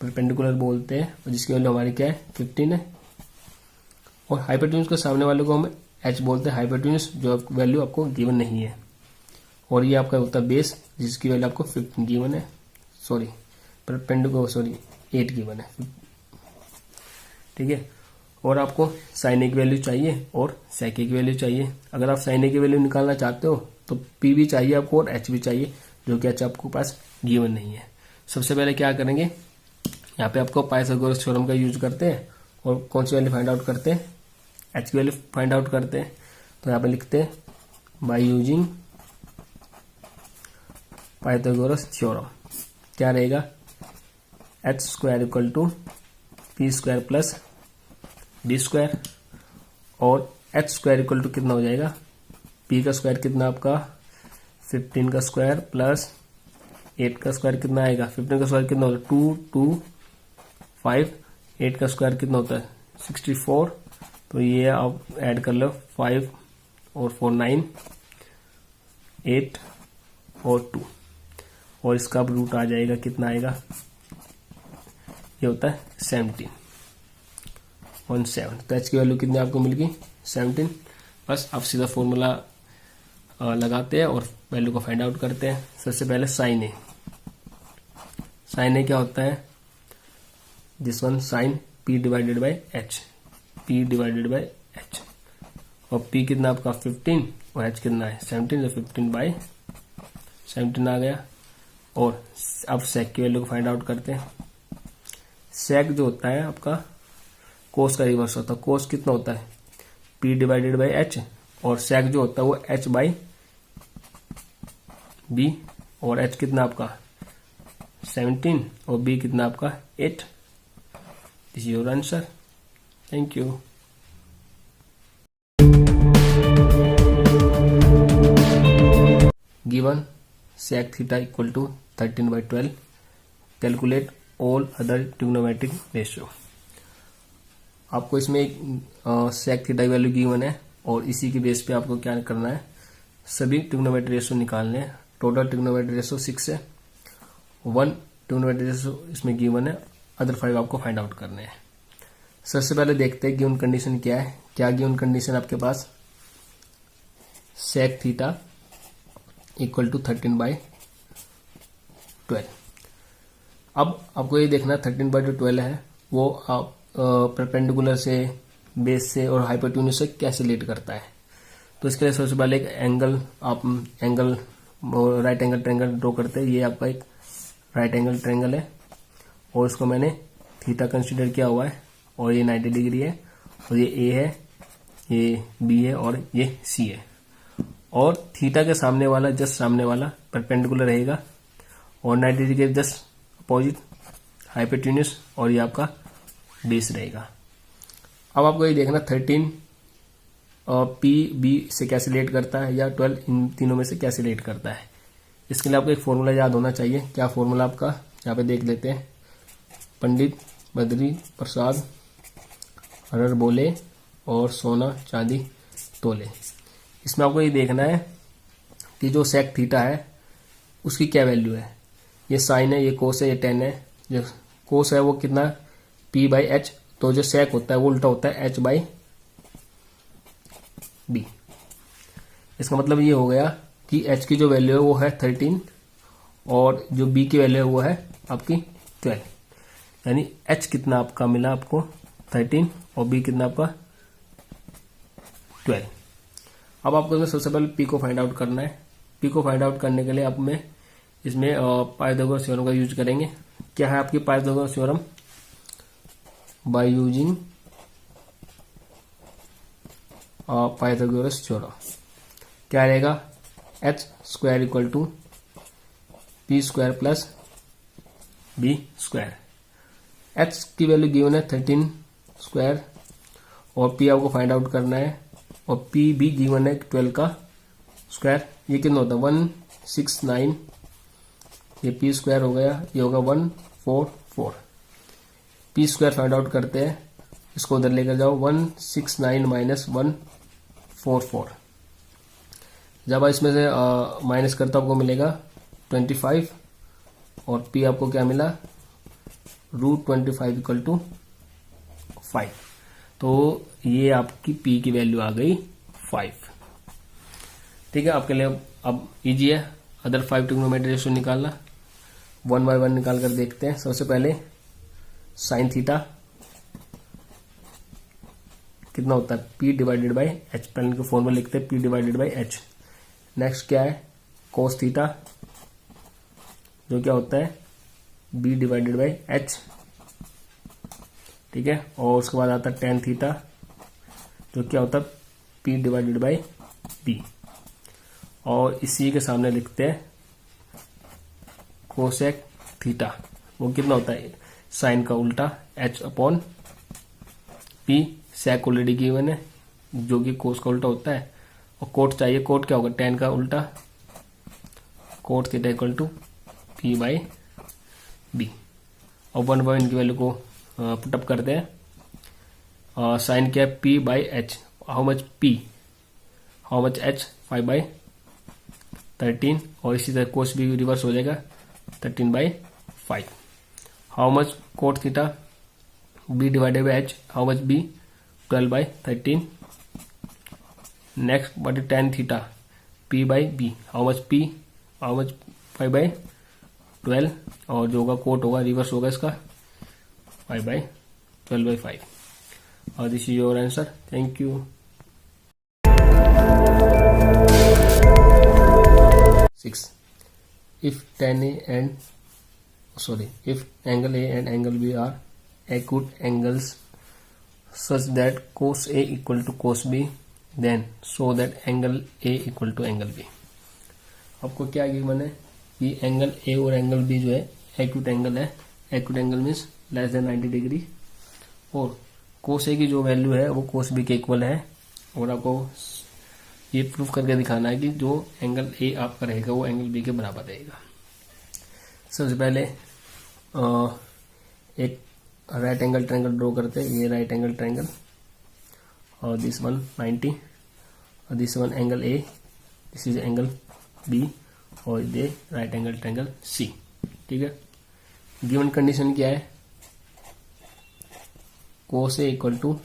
परपेंडिकुलर बोलते हैं और जिसकी वैल्यू हमारी क्या है 15 है। और हाइपोटेन्यूज के सामने वाले को हम एच बोलते हैं, हाइपोटेन्यूज जो वैल्यू आपको गिवन नहीं है। और ये आपका होता है बेस जिसकी वैल्यू आपको 15 गिवन है, सॉरी परपेंडिकुलर 8 गिवन है। ठीक है, और आपको साइन ए की वैल्यू चाहिए और सेक ए की वैल्यू चाहिए। अगर आप साइन ए की वैल्यू निकालना चाहते हो तो पी भी चाहिए आपको और एच भी चाहिए, जो कि एच आपको पास गिवन नहीं है। सबसे पहले क्या करेंगे, यहाँ पे आपको पाइथागोरस थ्योरम का यूज करते हैं और कौन सी वैल्यू फाइंड आउट करते हैं, एच की वैल्यू फाइंड आउट करते हैं। तो यहाँ पे लिखते हैं बाय यूजिंग पाइथागोरस थ्योरम। क्या रहेगा, H square equal to P square plus D square और एच स्क्वायर इक्वल टू कितना हो जाएगा, पी का स्क्वायर कितना आपका 15 का स्क्वायर प्लस 8 का स्क्वायर कितना आएगा, 15 का स्क्वायर कितना होता है 2 2 5, 8 का स्क्वायर कितना होता है 64। तो ये आप ऐड कर लो 5 और 4 9, 8 और 2 और इसका रूट आ जाएगा कितना आएगा, ये होता है 17 तो एच की वैल्यू कितनी आपको मिल गई 17। बस अब सीधा फॉर्मूला लगाते हैं और वैल्यू को फाइंड आउट करते हैं। सबसे पहले साइन ए। साइन ए क्या होता है? This one sine P divided by H, P divided by H. और पी कितना आपका 15 और एच कितना है 17, तो 15 बाई 17 आ गया। और अब सेक की वैल्यू को फाइंड आउट करते हैं। सेक जो होता है आपका कोस का रिवर्स होता है। कोस कितना होता है? पी डिवाइडेड बाई एच, और सेक जो होता है वो एच बाई बी, और एच कितना आपका 17 और बी कितना आपका 8। This is your answer. Thank you. Given sec theta equal to 13/12, calculate all other trigonometric ratio. आपको इसमें एक sec थीटा की वैल्यू गिवन है और इसी के बेस पे आपको क्या करना है, सभी ट्रिग्नोमेट्रिक रेशियो निकालने हैं। टोटल ट्रिग्नोमेट्रिक रेशियो 6 है, 1 ट्रिग्नोमेट्रिक रेशियो इसमें गिवन है, अदर 5 आपको फाइंड आउट करने हैं। सबसे पहले देखते हैं गिवन कंडीशन क्या है। क्या गिवन कंडीशन आपके पास? sec theta equal to 13/12। अब आपको ये देखना 13/12 है वो आप परपेंडिकुलर से, बेस से और हाइपोटेन्यूज से कैसे रिलेट करता है। तो इसके लिए सबसे पहले एक एंगल, आप angle right angle triangle draw करते हैं। ये आपका एक राइट एंगल ट्रायंगल है और इसको मैंने थीटा कंसीडर किया हुआ है, और ये 90 डिग्री है, और ये ए है, ये बी है और ये सी है। और थीटा के सामने वाला, जस्ट सामने वाला परपेंडिकुलर रहेगा, और 90 डिग्री के जस्ट अपोजिट हाइपोटेन्यूज, और ये आपका बेस रहेगा। अब आपको ये देखना 13 पी बी से कैसे रिलेट करता है, या 12 इन तीनों में से कैसे रिलेट करता है। इसके लिए आपको एक फॉर्मूला याद होना चाहिए। क्या फॉर्मूला आपका, यहाँ पे देख लेते हैं। पंडित बद्री प्रसाद अरर बोले और सोना चांदी तोले। इसमें आपको ये देखना है कि जो सेक थीटा है उसकी क्या वैल्यू है। ये साइन है, ये कोस है, ये टेन है। जो कोस है वो कितना, पी बाई एच, तो जो सेक होता है वो उल्टा होता है एच बाई बी। इसका मतलब ये हो गया कि एच की जो वैल्यू है वो है 13 और जो बी की वैल्यू है वो है आपकी 12। यानी एच कितना आपका मिला आपको 13 और बी कितना आपका 12। अब आपको इसमें सबसे पहले पी को फाइंड आउट करना है। पी को फाइंड आउट करने के लिए आप में इसमें पाइथागोरस थ्योरम का यूज करेंगे। क्या है आपकी Pythagoras theorem? By using Pythagoras theorem क्या रहेगा, H square equal to P square plus B square. H की वैल्यू गिवन है 13 स्क्वायर और पी आपको फाइंड आउट करना है, और पी भी गिवन है 12 का स्क्वायर। ये कितना होता है 169, ये पी स्क्वायर हो गया, ये होगा 144। पी स्क्वायर फाइंड आउट करते हैं, इसको उधर लेकर जाओ, 169 माइनस 144। जब आप इसमें से माइनस करते आपको मिलेगा 25 और पी आपको क्या मिला √25 इक्वल टू 5। तो ये आपकी पी की वैल्यू आ गई 5। ठीक है, आपके लिए अब इजी है अदर 5 ट्रिग्नोमेट्रिक रेशियो निकालना। 1 बाय 1 निकाल कर देखते हैं। सबसे पहले साइन थीटा कितना होता है, पी डिवाइडेड बाई एच। पहले इनके फॉर्मूला लिखते हैं, P divided by H. Next क्या है, कोस थीटा जो क्या होता है बी डिवाइडेड बाई एच। ठीक है, और उसके बाद आता है टेन थीटा जो क्या होता है पी डिवाइडेड बाई बी। और इसी के सामने लिखते हैं कोसेक थीटा, वो कितना होता है साइन का उल्टा एच अपॉन पी। सेक ऑलरेडी गिवन है जो कि कोस का उल्टा होता है, और कोट चाहिए। कोट क्या होगा टेन का उल्टा, cot theta equal to P by B. और 1 बाय इनकी वैल्यू को पुटअप करते हैं। साइन क्या है P by H, how much P, how much H 5/13, और इसी तरह कोस भी रिवर्स हो जाएगा 13/5। How much cot theta B divided by H, how much B 12/13। Next what is tan theta, p by B, how much p, how much 5/12, और जो होगा कोट होगा रिवर्स होगा इसका 5/12/5, और this is your answer. Thank you. 6. If angle A and angle B are acute angles such that cos A equal to cos B, then show that angle A equal to angle B. आपको क्या गिवन है कि एंगल A और एंगल B जो है एक्यूट एंगल है। Acute angle means less than 90 degree, और cos A की जो वैल्यू है वो cos B के इक्वल है, और आपको ये प्रूफ करके दिखाना है कि जो एंगल ए आपका रहेगा वो एंगल बी के बराबर रहेगा। सबसे पहले एक राइट एंगल ट्रायंगल ड्रॉ करते हैं। ये राइट एंगल ट्रायंगल, और दिस वन 90, और this one angle A, this is angle B, और ये राइट एंगल ट्रायंगल सी। ठीक है, गिवन कंडीशन क्या है, cos A equal to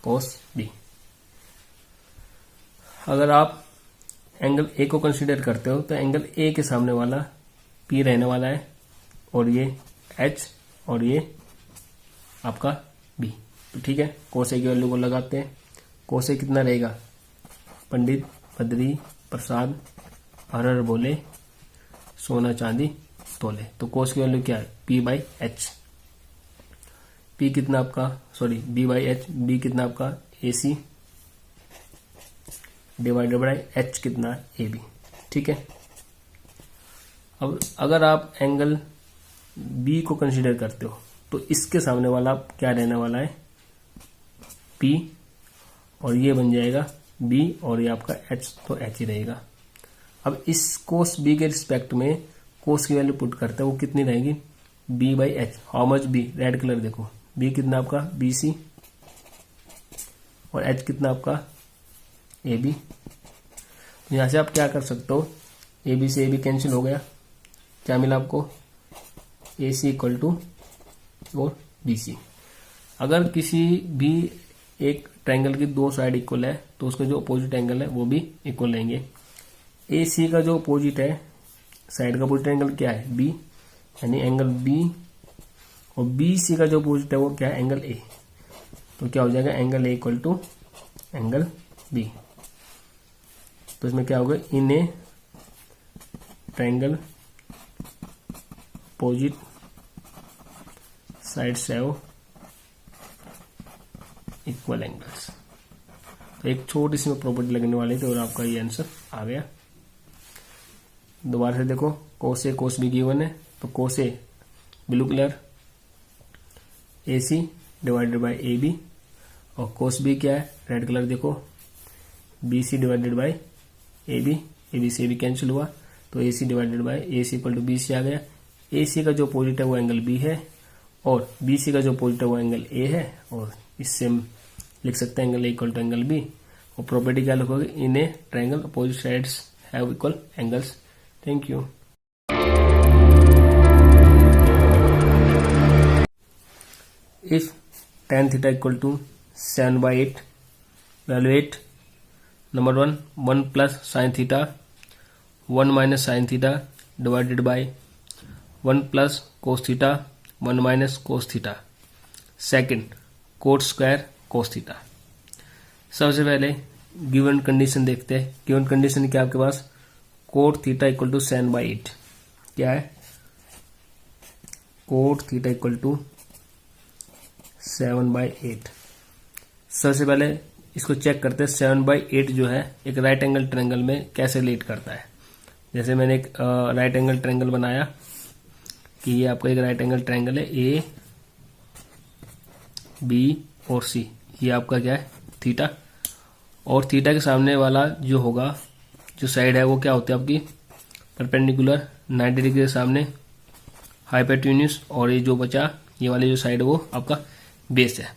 cos B। अगर आप एंगल ए को कंसीडर करते हो तो एंगल ए के सामने वाला पी रहने वाला है, और ये एच, और ये आपका बी। तो ठीक है, कोस ए की वैल्यू को लगाते हैं। कोस ए कितना रहेगा, पंडित बद्री प्रसाद हरर बोले सोना चांदी तोले। तो कोस की वैल्यू क्या है, पी बाई एच। पी कितना आपका, बी बाई एच, बी कितना आपका A C divided by H कितना ए बी। ठीक है, अब अगर आप एंगल बी को कंसीडर करते हो तो इसके सामने वाला क्या रहने वाला है, पी, और ये बन जाएगा बी, और ये आपका एच, तो एच ही रहेगा। अब इस कोस बी के रिस्पेक्ट में कोस की वैल्यू पुट करते हैं, वो कितनी रहेगी, B by H. How much B, red colour देखो, बी कितना आपका बी सी, और एच कितना आपका ए बी। यहां से आप क्या कर सकते हो, ए बी से ए बी कैंसिल हो गया, क्या मिला आपको, ए सी इक्वल टू और बी सी। अगर किसी भी एक ट्रायंगल की दो साइड इक्वल है तो उसका जो अपोजिट एंगल है वो भी इक्वल रहेंगे। ए सी का जो अपोजिट है, साइड का अपोजिट एंगल क्या है, बी, यानी एंगल बी, और बी सी का जो अपोजिट है वो क्या है, एंगल ए। तो क्या हो जाएगा, angle A equal to angle B. तो इसमें क्या होगा, in a triangle opposite sides have equal angles. तो एक छोटी सी प्रॉपर्टी लगने वाली थी और आपका ये आंसर आ गया। दोबारा से देखो, कोस ए कोस बी गिवन है, तो cos A blue colour A C divided by A B, और कोस बी क्या है, रेड कलर देखो, B C divided by A B से ए बी कैंसिल हुआ, तो A C divided by A C equal to B C आ गया। ए सी का जो अपोजिट है वो एंगल बी है, और बी सी का जो अपोजिट है वो एंगल ए है, और इससे हम लिख सकते हैं angle A equal to angle B. और प्रॉपर्टी क्या लिखोगे, in a triangle opposite sides have equal angles. Thank you. If tan theta equal to 7/8, evaluate number 1 plus sine theta 1 minus sine theta divided by 1 plus cos theta 1 minus cos theta. Second, cot square cos theta. सबसे पहले गिवन कंडीशन देखते हैं। गिवन कंडीशन क्या आपके पास, कोट थीटा इक्वल टू 7/8। क्या है, कोट थीटा इक्वल टू 7/8। सबसे पहले इसको चेक करते हैं, 7/8 जो है एक राइट एंगल ट्रायंगल में कैसे रिलेट करता है। जैसे मैंने एक राइट एंगल ट्रायंगल बनाया कि ये आपका एक राइट एंगल ट्रायंगल है, ए बी और सी, ये आपका क्या है, थीटा, और थीटा के सामने वाला जो होगा, जो साइड है वो क्या होती है आपकी, परपेंडिकुलर 90 डिग्री के सामने हाइपोटेन्यूज, और ये जो बचा ये वाली जो साइड है वो आपका बेस है।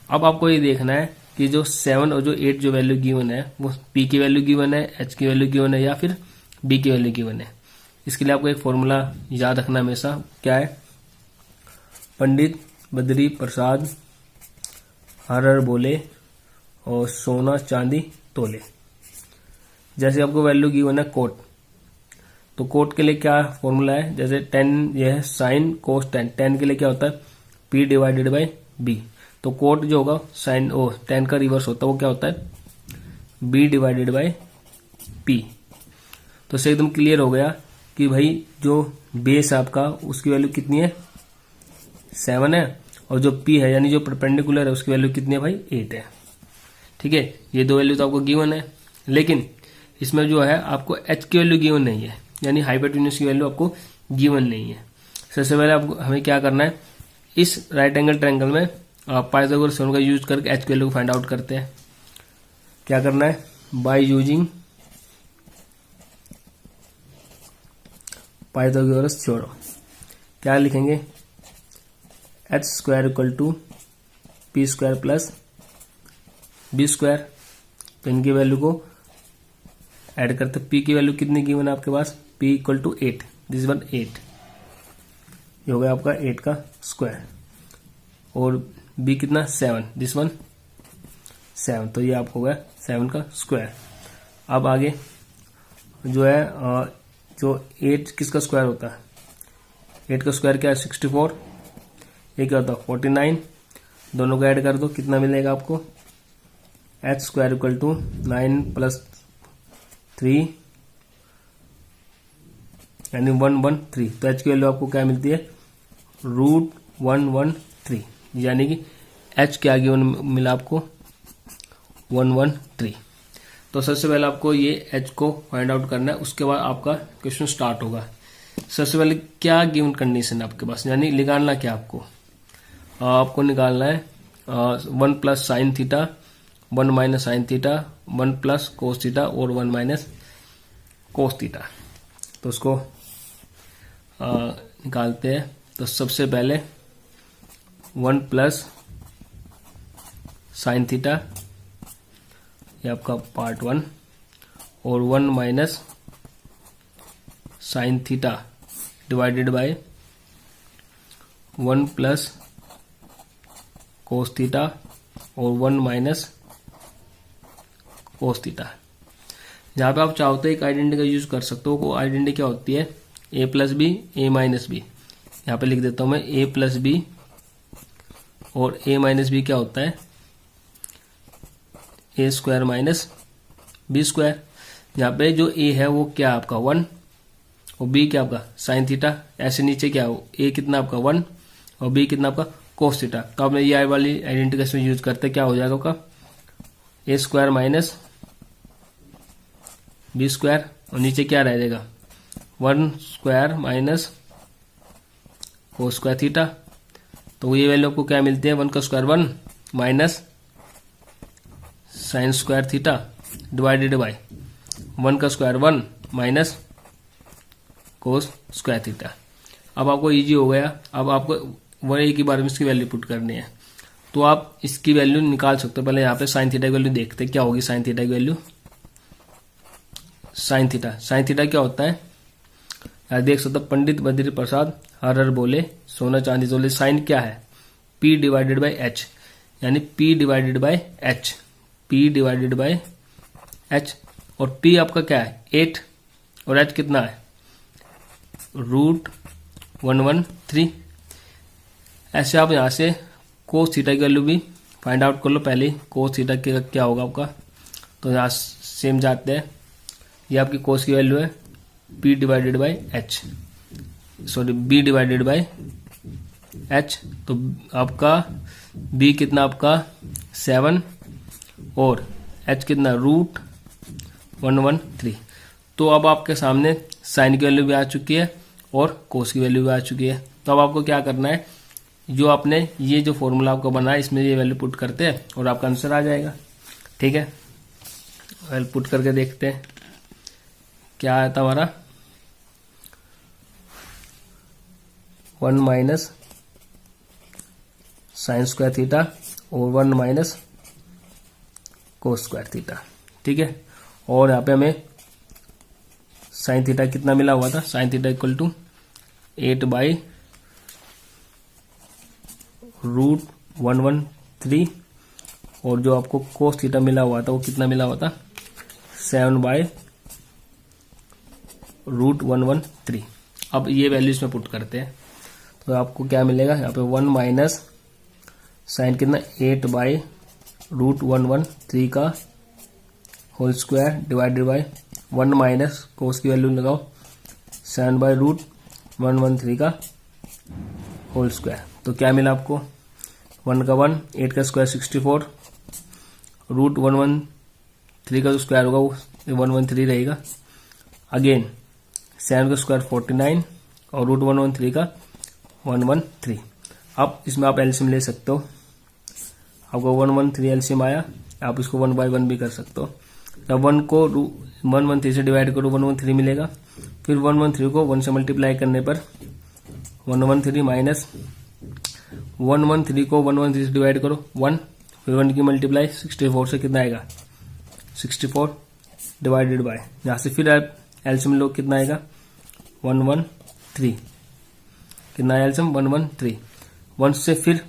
अब आपको ये देखना है कि जो 7 और जो 8 जो वैल्यू गिवन है वो P की वैल्यू गिवन है, H की वैल्यू गिवन है, या फिर B की वैल्यू गिवन है। इसके लिए आपको एक फॉर्मूला याद रखना हमेशा, क्या है, पंडित बद्री प्रसाद हरर बोले और सोना चांदी तोले। जैसे आपको वैल्यू गिवन है कोट, तो कोट के लिए क्या फॉर्मूला है, जैसे 10 यह है साइन कोस 10, 10 के लिए क्या होता है P डिवाइडेड बाई B। तो कोट जो होगा साइन 10 का रिवर्स होता है, वो क्या होता है B डिवाइडेड बाई P। तो इससे एकदम क्लियर हो गया कि भाई जो बेस आपका उसकी वैल्यू कितनी है 7 है, और जो P है यानी जो परपेंडिकुलर है उसकी वैल्यू कितनी है भाई 8 है। ठीक है, ये दो वैल्यू तो आपको गिवन है, लेकिन इसमें जो है आपको H की वैल्यू गिवन नहीं है, यानी हाइपोटेन्यूज की वैल्यू आपको गिवन नहीं है। सबसे पहले आपको हमें क्या करना है, इस राइट एंगल ट्रायंगल में पाइथागोरस थ्योरम का यूज करके H की वैल्यू को फाइंड आउट करते हैं। क्या करना है, बाय यूजिंग पाइथागोरस थ्योरम क्या लिखेंगे, H square equal to P square plus B square. तो इनकी वैल्यू को ऐड करते, पी की वैल्यू कितनी गिवन है आपके पास, P equal to 8, this one 8, ये हो गया आपका 8 का स्क्वायर, और बी कितना 7, दिस वन 7, तो ये आपको हो गया 7 का स्क्वायर। अब आगे जो है जो 8 किसका स्क्वायर होता है, 8 का स्क्वायर क्या है 64, ये क्या होता है 49, दोनों को ऐड कर दो कितना मिलेगा आपको, H square equal to 9 plus 3 यानी 113। तो एच की वैल्यू आपको क्या मिलती है √113, यानी कि एच क्या गिवन मिला आपको 113। तो सबसे पहले आपको ये एच को फाइंड आउट करना है, उसके बाद आपका क्वेश्चन स्टार्ट होगा। सबसे पहले क्या गिवन कंडीशन है आपके पास, यानी निकालना क्या आपको निकालना है 1 plus sine theta, 1 minus sine theta, 1 plus cos theta और 1 माइनस कोस थीटा। तो उसको निकालते हैं। तो सबसे पहले 1 प्लस साइन थीटा, ये आपका पार्ट 1, और 1 minus sine theta divided by 1 plus cos theta और 1 माइनस कोस थीटा। जहां पे आप चाहो तो एक आइडेंटिटी का यूज कर सकते हो। वो आइडेंटिटी क्या होती है, a plus B A minus B. यहाँ पे लिख देता हूं मैं a प्लस बी, और a माइनस बी क्या होता है a square minus B square. यहाँ पे जो a है वो क्या आपका 1 और b क्या आपका साइन थीटा। ऐसे नीचे क्या हो, a कितना आपका 1 और b कितना आपका कोस थीटा। तो आपने ये वाली आइडेंटिटी का यूज करते क्या हो जाएगा आपका a square minus B square, और नीचे क्या रह जाएगा 1 square minus cos square theta. तो ये वैल्यू आपको क्या मिलती है, 1 का square 1 minus sine square theta divided by 1 का square 1 minus cos square theta. अब आपको इजी हो गया। अब आपको वन ए की बारे में इसकी वैल्यू पुट करनी है, तो आप इसकी वैल्यू निकाल सकते हो। पहले यहाँ पे साइन थीटा की वैल्यू देखते हैं क्या होगी। साइन थीटा की वैल्यू, साइन थीटा क्या होता है यार, देख सकते हो पंडित बद्री प्रसाद हर हर बोले सोना चांदी तोले। साइन क्या है P डिवाइडेड बाई एच, यानी P divided by H, P divided by H. और P आपका क्या है 8 और H कितना है √113। ऐसे आप यहां से कोस थीटा की वैल्यू भी फाइंड आउट कर लो। पहले कोस थीटा क्या होगा आपका, तो यहाँ सेम जाते हैं। ये आपकी कोस की वैल्यू है P divided by H, sorry B divided by H. तो आपका B कितना आपका 7 और H कितना √113। तो अब आपके सामने साइन की वैल्यू भी आ चुकी है और कोस की वैल्यू भी आ चुकी है। तो अब आपको क्या करना है, जो आपने ये जो फॉर्मूला आपको बनाया इसमें ये वैल्यू पुट करते हैं और आपका आंसर आ जाएगा। ठीक है, वैल्यू पुट करके देखते हैं क्या आया था हमारा 1 माइनस साइन स्क्वायर थीटा और 1 माइनस कोस स्क्वायर थीटा। ठीक है, और यहाँ पे हमें साइन थीटा कितना मिला हुआ था, sine theta equal to 8 by √113 और जो आपको कोस थीटा मिला हुआ था वो कितना मिला हुआ था 7/√113। अब ये वैल्यू इसमें पुट करते हैं तो आपको क्या मिलेगा, यहाँ पे 1 माइनस साइन कितना 8/√113 का whole square divided by 1 minus cos की वैल्यू लगाओ 7/√113 का होल स्क्वायर। तो क्या मिला आपको 1 का 1, 8 का स्क्वायर 64, √113 का जो स्क्वायर होगा वो 113 रहेगा। अगेन 7 का स्क्वायर 49 और √113 का 113। अब इसमें आप एलसीएम ले सकते हो, आपको 113 एलसीएम आया, आप इसको 1/1 भी कर सकते हो। तब 1 को 113 से डिवाइड करो 113 मिलेगा, फिर 113 को 1 से मल्टीप्लाई करने पर 113 माइनस 113 को 113 से डिवाइड करो 1, फिर 1 की मल्टीप्लाई 64 से कितना आएगा 64 डिवाइडेड बाय, यहाँ से फिर आप एलसीएम लो कितना आएगा 113, कितना आया एलसीएम 113, 1 से फिर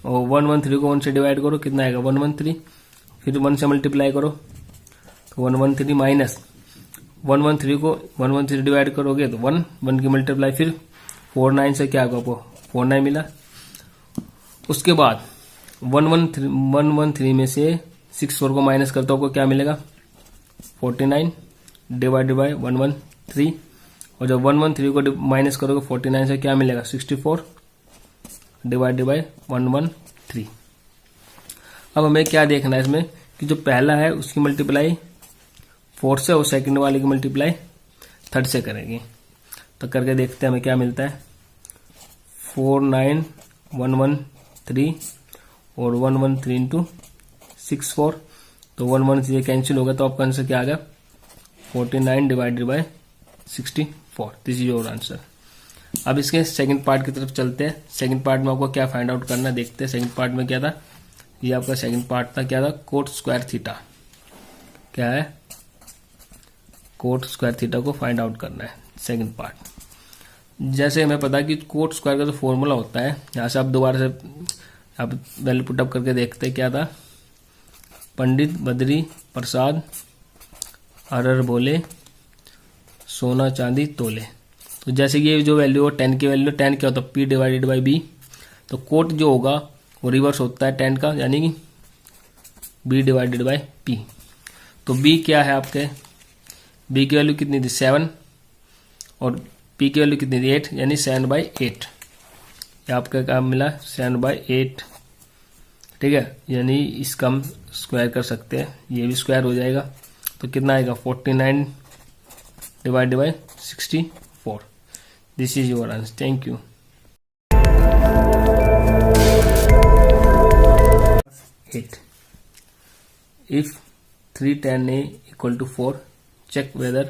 और 113 को 1 से डिवाइड करो कितना आएगा 113, फिर 1 से मल्टीप्लाई करो तो 113 माइनस 113 को 113 डिवाइड करोगे तो 1 की मल्टीप्लाई फिर 49 से क्या होगा आपको 49 मिला। उसके बाद 113 में से 64 को माइनस करते हो आपको क्या मिलेगा 49 डिवाइडेड बाय 113, और जब 113 को माइनस करोगे 49 से क्या मिलेगा 64 डिवाइडेड बाय 113। अब हमें क्या देखना है इसमें कि जो पहला है उसकी मल्टीप्लाई 4 से और सेकंड वाले की मल्टीप्लाई 3rd से करेंगे। तो करके देखते हैं हमें क्या मिलता है 49113 और 113 इंटू 64, तो 113 कैंसिल होगा तो आपका आंसर क्या आ गया 49 divided by 64। This is your answer. अब इसके सेकंड पार्ट की तरफ चलते हैं। सेकंड पार्ट में आपको क्या फाइंड आउट करना है देखते हैं। सेकंड पार्ट में क्या था, ये आपका सेकंड पार्ट था, क्या था कोट स्क्वायर थीटा, क्या है कोट स्क्वायर थीटा को फाइंड आउट करना है सेकंड पार्ट। जैसे हमें पता है कि कोट स्क्वायर का जो फॉर्मूला होता है, यहाँ से आप दोबारा से आप वैल्यू पुटअप करके देखते हैं क्या था, पंडित बद्री प्रसाद अरर बोले सोना चांदी तोले। तो जैसे ये जो वैल्यू हो 10 की वैल्यू, 10 क्या होता है P डिवाइडेड बाई B, तो कोट जो होगा वो रिवर्स होता है 10 का, यानी कि B डिवाइडेड बाई P। तो B क्या है आपके, B की वैल्यू कितनी थी 7 और P की वैल्यू कितनी थी 8, यानी 7/8। आपका काम मिला 7/8, ठीक है, यानी इसका हम स्क्वायर कर सकते हैं, ये भी स्क्वायर हो जाएगा तो कितना आएगा 49 divided by 64। This is your answer. Thank you. 8 if 3 tan a equal to 4 check whether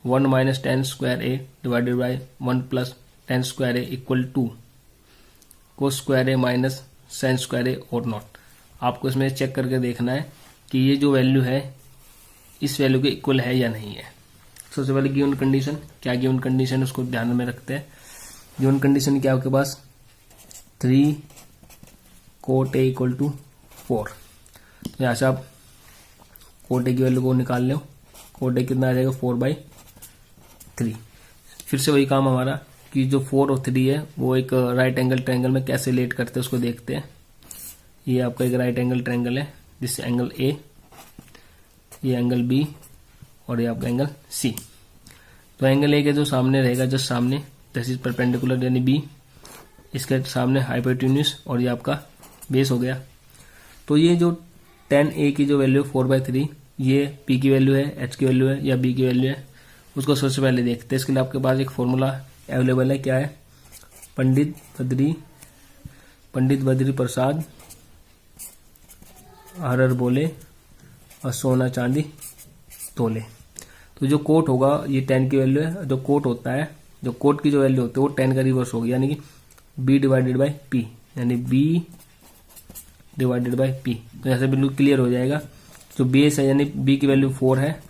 1 minus tan square a divided by 1 plus tan square a equal to cos square a minus sin square a or not। आपको इसमें चेक करके देखना है कि ये जो वैल्यू है इस वैल्यू के इक्वल है या नहीं है। सबसे पहले गिवन कंडीशन, क्या गिवन कंडीशन उसको ध्यान में रखते हैं। गिवन कंडीशन क्या आपके पास 3 cot a इक्वल टू 4, तो यहाँ से आप cot a की वैल्यू को निकाल लो, cot a कितना आ जाएगा 4/3। फिर से वही काम हमारा कि जो 4 और 3 है वो एक राइट एंगल ट्रायंगल में कैसे रिलेट करते हैं उसको देखते हैं। ये आपका एक राइट एंगल ट्रायंगल है, दिस एंगल A, ये एंगल B और ये आपका एंगल C। तो एंगल A के जो सामने रहेगा जस्ट सामने, दिस इज परपेंडिकुलर यानी B, इसके सामने हाइपोटेन्यूज और ये आपका बेस हो गया। तो ये जो tan A की जो वैल्यू 4/3, ये P की वैल्यू है, H की वैल्यू है या B की वैल्यू है, उसको सबसे पहले देखते हैं। इसके लिए आपके पास एक फॉर्मूला अवेलेबल है, क्या है पंडित बद्री प्रसाद हरर बोले और सोना चांदी तोले। तो जो कोट होगा ये 10 की वैल्यू है, जो कोट होता है, जो कोट की जो वैल्यू होती है वो 10 का रिवर्स होगी, यानी कि B डिवाइडेड बाई P, यानी B डिवाइडेड बाई P। तो ऐसे बिल्कुल क्लियर हो जाएगा। जो बेस है यानी B की वैल्यू 4 है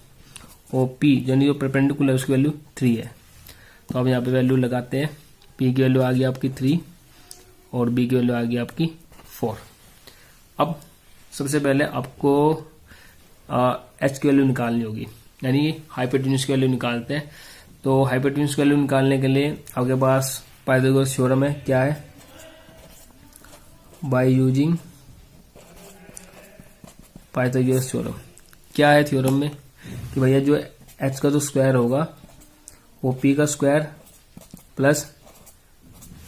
और P यानी जो परपेंडिकुलर उसकी वैल्यू 3 है। तो अब यहाँ पे वैल्यू लगाते हैं, P की वैल्यू आ गई आपकी 3 और B की वैल्यू आ गई आपकी 4। अब सबसे पहले आपको एच की वैल्यू निकालनी होगी, यानी हाइपोटेन्यूज की वैल्यू निकालते हैं। तो हाइपोटेन्यूज की वैल्यू निकालने के लिए आपके पास पाइथागोरस थ्योरम है। क्या है? Bye using Pythagoras theorem. क्या है थ्योरम में कि भैया जो एच का जो स्क्वायर होगा वो पी का स्क्वायर प्लस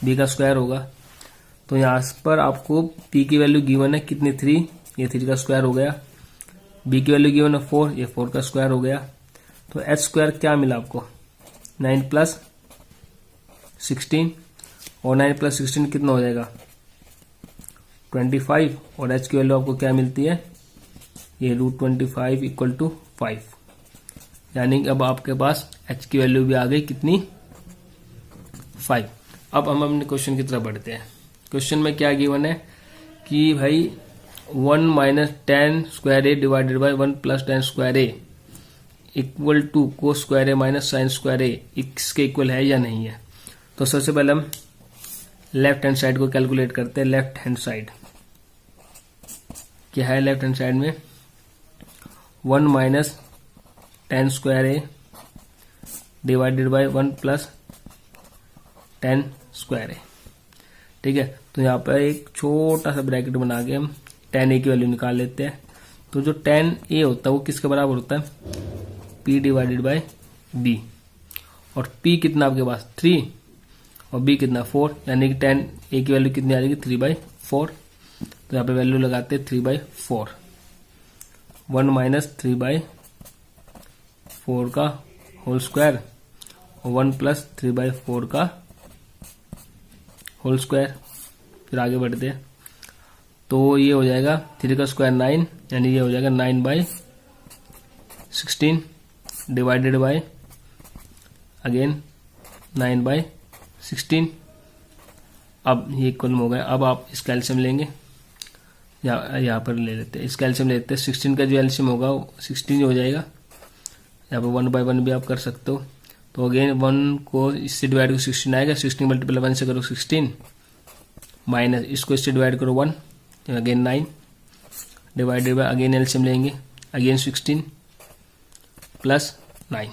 बी का स्क्वायर होगा। तो यहाँ पर आपको पी की वैल्यू गिवन है कितनी, 3, ये 3 का स्क्वायर हो गया। बी की वैल्यू गिवन है 4, ये 4 का स्क्वायर हो गया। तो एच स्क्वायर क्या मिला आपको? 9 प्लस 16, और 9 प्लस 16 कितना हो जाएगा? 25। और एच की वैल्यू आपको क्या मिलती है? ये √25 इक्वल टू 5, यानी कि अब आपके पास एच की वैल्यू भी आ गई कितनी? 5। अब हम अपने क्वेश्चन की तरफ बढ़ते हैं। क्वेश्चन में क्या गिवन है कि भाई 1 minus 10 square A divided by 1 plus 10 square A equal to cos square A minus sine square A, इसके इक्वल है या नहीं है। तो सबसे पहले हम लेफ्ट हैंड साइड को कैलकुलेट करते हैं। लेफ्ट हैंड साइड क्या है? लेफ्ट हैंड साइड में 1 minus 10 square A divided by 1 plus 10 square A, ठीक है। तो यहाँ पर एक छोटा सा ब्रैकेट बना के हम 10 ए की वैल्यू निकाल लेते हैं। तो जो 10 ए होता है वो किसके बराबर होता है? P divided by B। और P कितना आपके पास? 3, और B कितना? 4, यानी कि 10 ए की वैल्यू कितनी आ जाएगी? 3/4। तो यहाँ पे वैल्यू लगाते हैं 3/4। 1 माइनस 3/4 का होल स्क्वायर और 1 प्लस 3/4 का होल स्क्वायर। फिर आगे बढ़ते हैं तो ये हो जाएगा 3 का स्क्वायर 9, यानी ये हो जाएगा 9/16 डिवाइडेड बाय अगेन 9/16। अब ये इक्वल हो गया। अब आप इसका एलसीएम लेंगे, यहाँ पर ले लेते हैं, इसका एलसीएम लेते हैं। 16 का जो एलसीएम होगा वो 16 हो जाएगा। यहाँ पर 1/1 भी आप कर सकते हो। तो अगेन 1 को इससे डिवाइड करो 16 आएगा। 16 मल्टीप्लाई 1 से करो 16, माइनस इसको इससे डिवाइड करो 1, again 9 divided by again LCM लेंगे, अगेन 16 प्लस 9।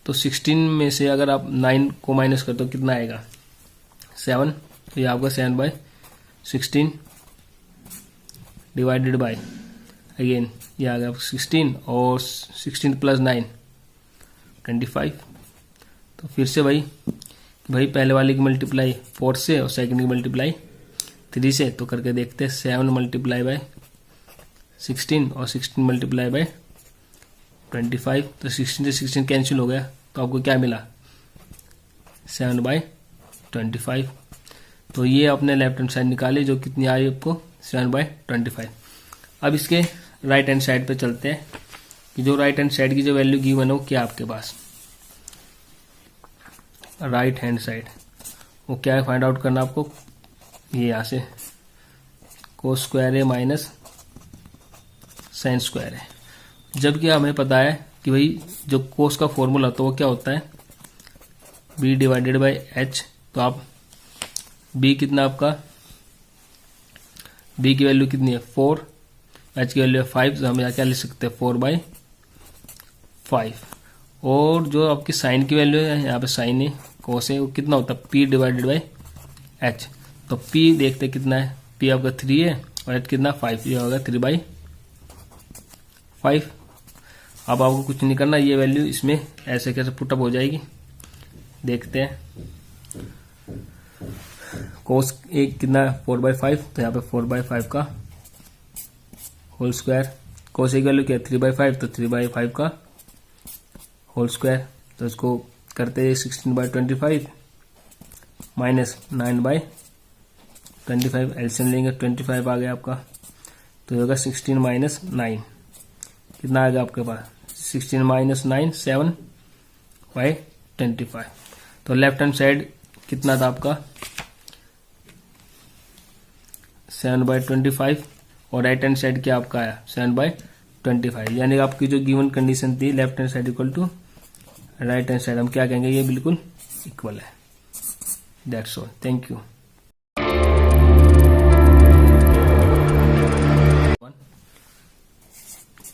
तो 16 में से अगर आप 9 को माइनस कर दो कितना आएगा? 7। तो ये आपका 7/16 डिवाइडेड बाय अगेन ये आ गया 16, और 16 प्लस 9 25। तो फिर से भाई पहले वाले की मल्टीप्लाई 4 से और सेकंड की मल्टीप्लाई 3 से, तो करके देखते हैं। 7 मल्टीप्लाई बाय 16 और 16 मल्टीप्लाई बाय 25। तो 16 से 16 कैंसिल हो गया, तो आपको क्या मिला? 7/25। तो ये आपने लेफ्ट हैंड साइड निकाली, जो कितनी आई आपको? 7/25। अब इसके राइट हैंड साइड पे चलते हैं कि जो राइट हैंड साइड की जो वैल्यू गिवन है वो क्या आपके पास? राइट हैंड साइड वो क्या है फाइंड आउट करना आपको? ये यहाँ से कोस स्क्वायर है माइनस साइन स्क्वायर है। जबकि हमें पता है कि भाई जो कोस का फॉर्मूला होता है वो क्या होता है? B divided by H। तो आप B कितना आपका? B की वैल्यू कितनी है? 4, H की वैल्यू है 5, तो हम यहाँ क्या लिख सकते हैं? 4/5। और जो आपकी साइन की वैल्यू है, यहाँ पे साइन है कोस है, वो कितना होता है? P divided by H। तो P देखते कितना है? P आपका 3 है और H कितना? 5, ये होगा 3/5। अब आपको कुछ नहीं करना, ये वैल्यू इसमें ऐसे कैसे पुटअप हो जाएगी देखते हैं। कोस एक कितना? 4/5, तो यहाँ पे 4/5 का होल स्क्वायर। कोस की वैल्यू क्या है? 3/5, तो 3/5 का होल स्क्वायर। तो इसको करते हैं 16/25 माइनस 9/25, एलसीएम लेंगे 25 आ गया आपका। तो ये होगा 16 माइनस 9, कितना आएगा आपके पास? 16 माइनस 9 7/25। तो लेफ्ट हैंड साइड कितना था आपका? 7/25, और राइट हैंड साइड क्या आपका आया? 7/25। यानी आपकी जो गिवन कंडीशन थी left hand side equal to right hand side, हम क्या कहेंगे? ये बिल्कुल इक्वल है। That's all, thank you.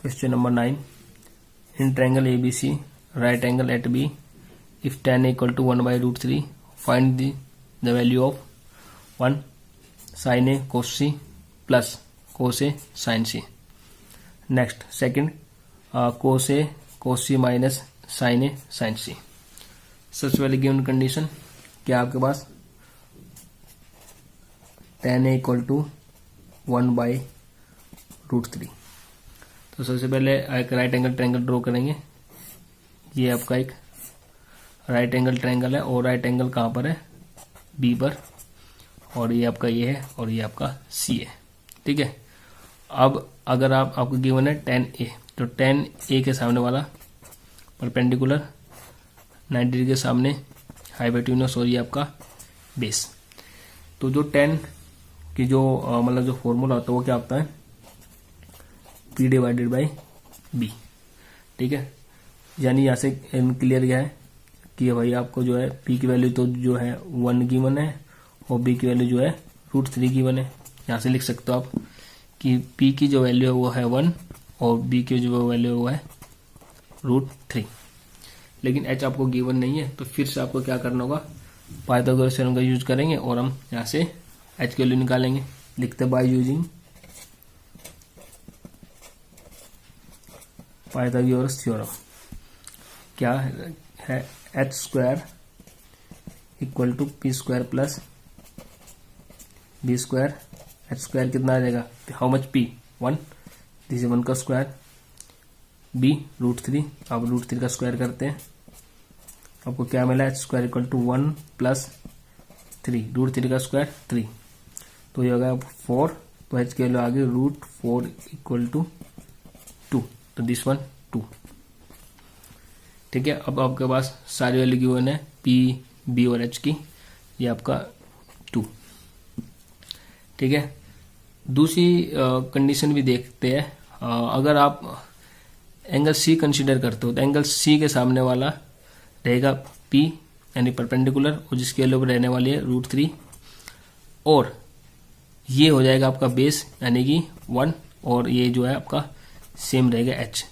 Question number 9, in triangle ABC right angle at B if tan equal to 1/√3 find the value of 1 sin A cos C plus cos A sin C. Next, second, cos A cos C minus sin A sin C. सबसे पहले गिवन कंडीशन क्या आपके पास tan A इक्वल टू 1/√3। तो सबसे पहले एक राइट एंगल ट्रायंगल ड्रॉ करेंगे। ये आपका एक राइट एंगल ट्रायंगल है और राइट एंगल कहाँ पर है, बी पर, और ये आपका ये है और ये आपका सी है। ठीक है, अब अगर आपको गिवन है tan A, तो tan A के सामने वाला परपेंडिकुलर 90 डिग्री के सामने हाइपोटेन्यूस और ये आपका बेस। तो जो tan की जो मतलब जो फॉर्मूला होता है वो क्या होता है, P/B। ठीक है, यानी यहाँ से क्लियर क्या है कि भाई आपको जो है P की वैल्यू तो जो है 1 गिवन है और B की वैल्यू जो है √3 गिवन है। यहाँ से लिख सकते हो आप कि P की जो वैल्यू है वो है 1 और B की जो वैल्यू है वो है √3। लेकिन H आपको गिवन नहीं है, तो फिर से आपको क्या करना होगा, पाइथागोरस थ्योरम का यूज करेंगे और हम यहाँ से H की वैल्यू निकालेंगे। लिखते बाय यूजिंग पाइथागोरस थ्योरम। क्या है, H² equal to P² plus B²। H² कितना आ जाएगा, how much P, 1, this is 1 का स्क्वायर, B √3। अब √3 का स्क्वायर करते हैं, आपको क्या मिला, H² इक्वल टू 1 प्लस 3, √3 का स्क्वायर 3, तो ये होगा 4। तो H की वैल्यू आ गई √4 इक्वल टू 2, तो दिस वन 2। ठीक है, अब आपके पास सारी वैल्यू गिवन है P, B और H की, ये आपका 2। ठीक है, दूसरी कंडीशन भी देखते हैं। अगर आप एंगल C कंसीडर करते हो तो एंगल C के सामने वाला रहेगा P यानी परपेंडिकुलर, और जिसके वैल्यू पर रहने वाली है √3, और ये हो जाएगा आपका बेस यानी कि 1, और ये जो है आपका सेम रहेगा H।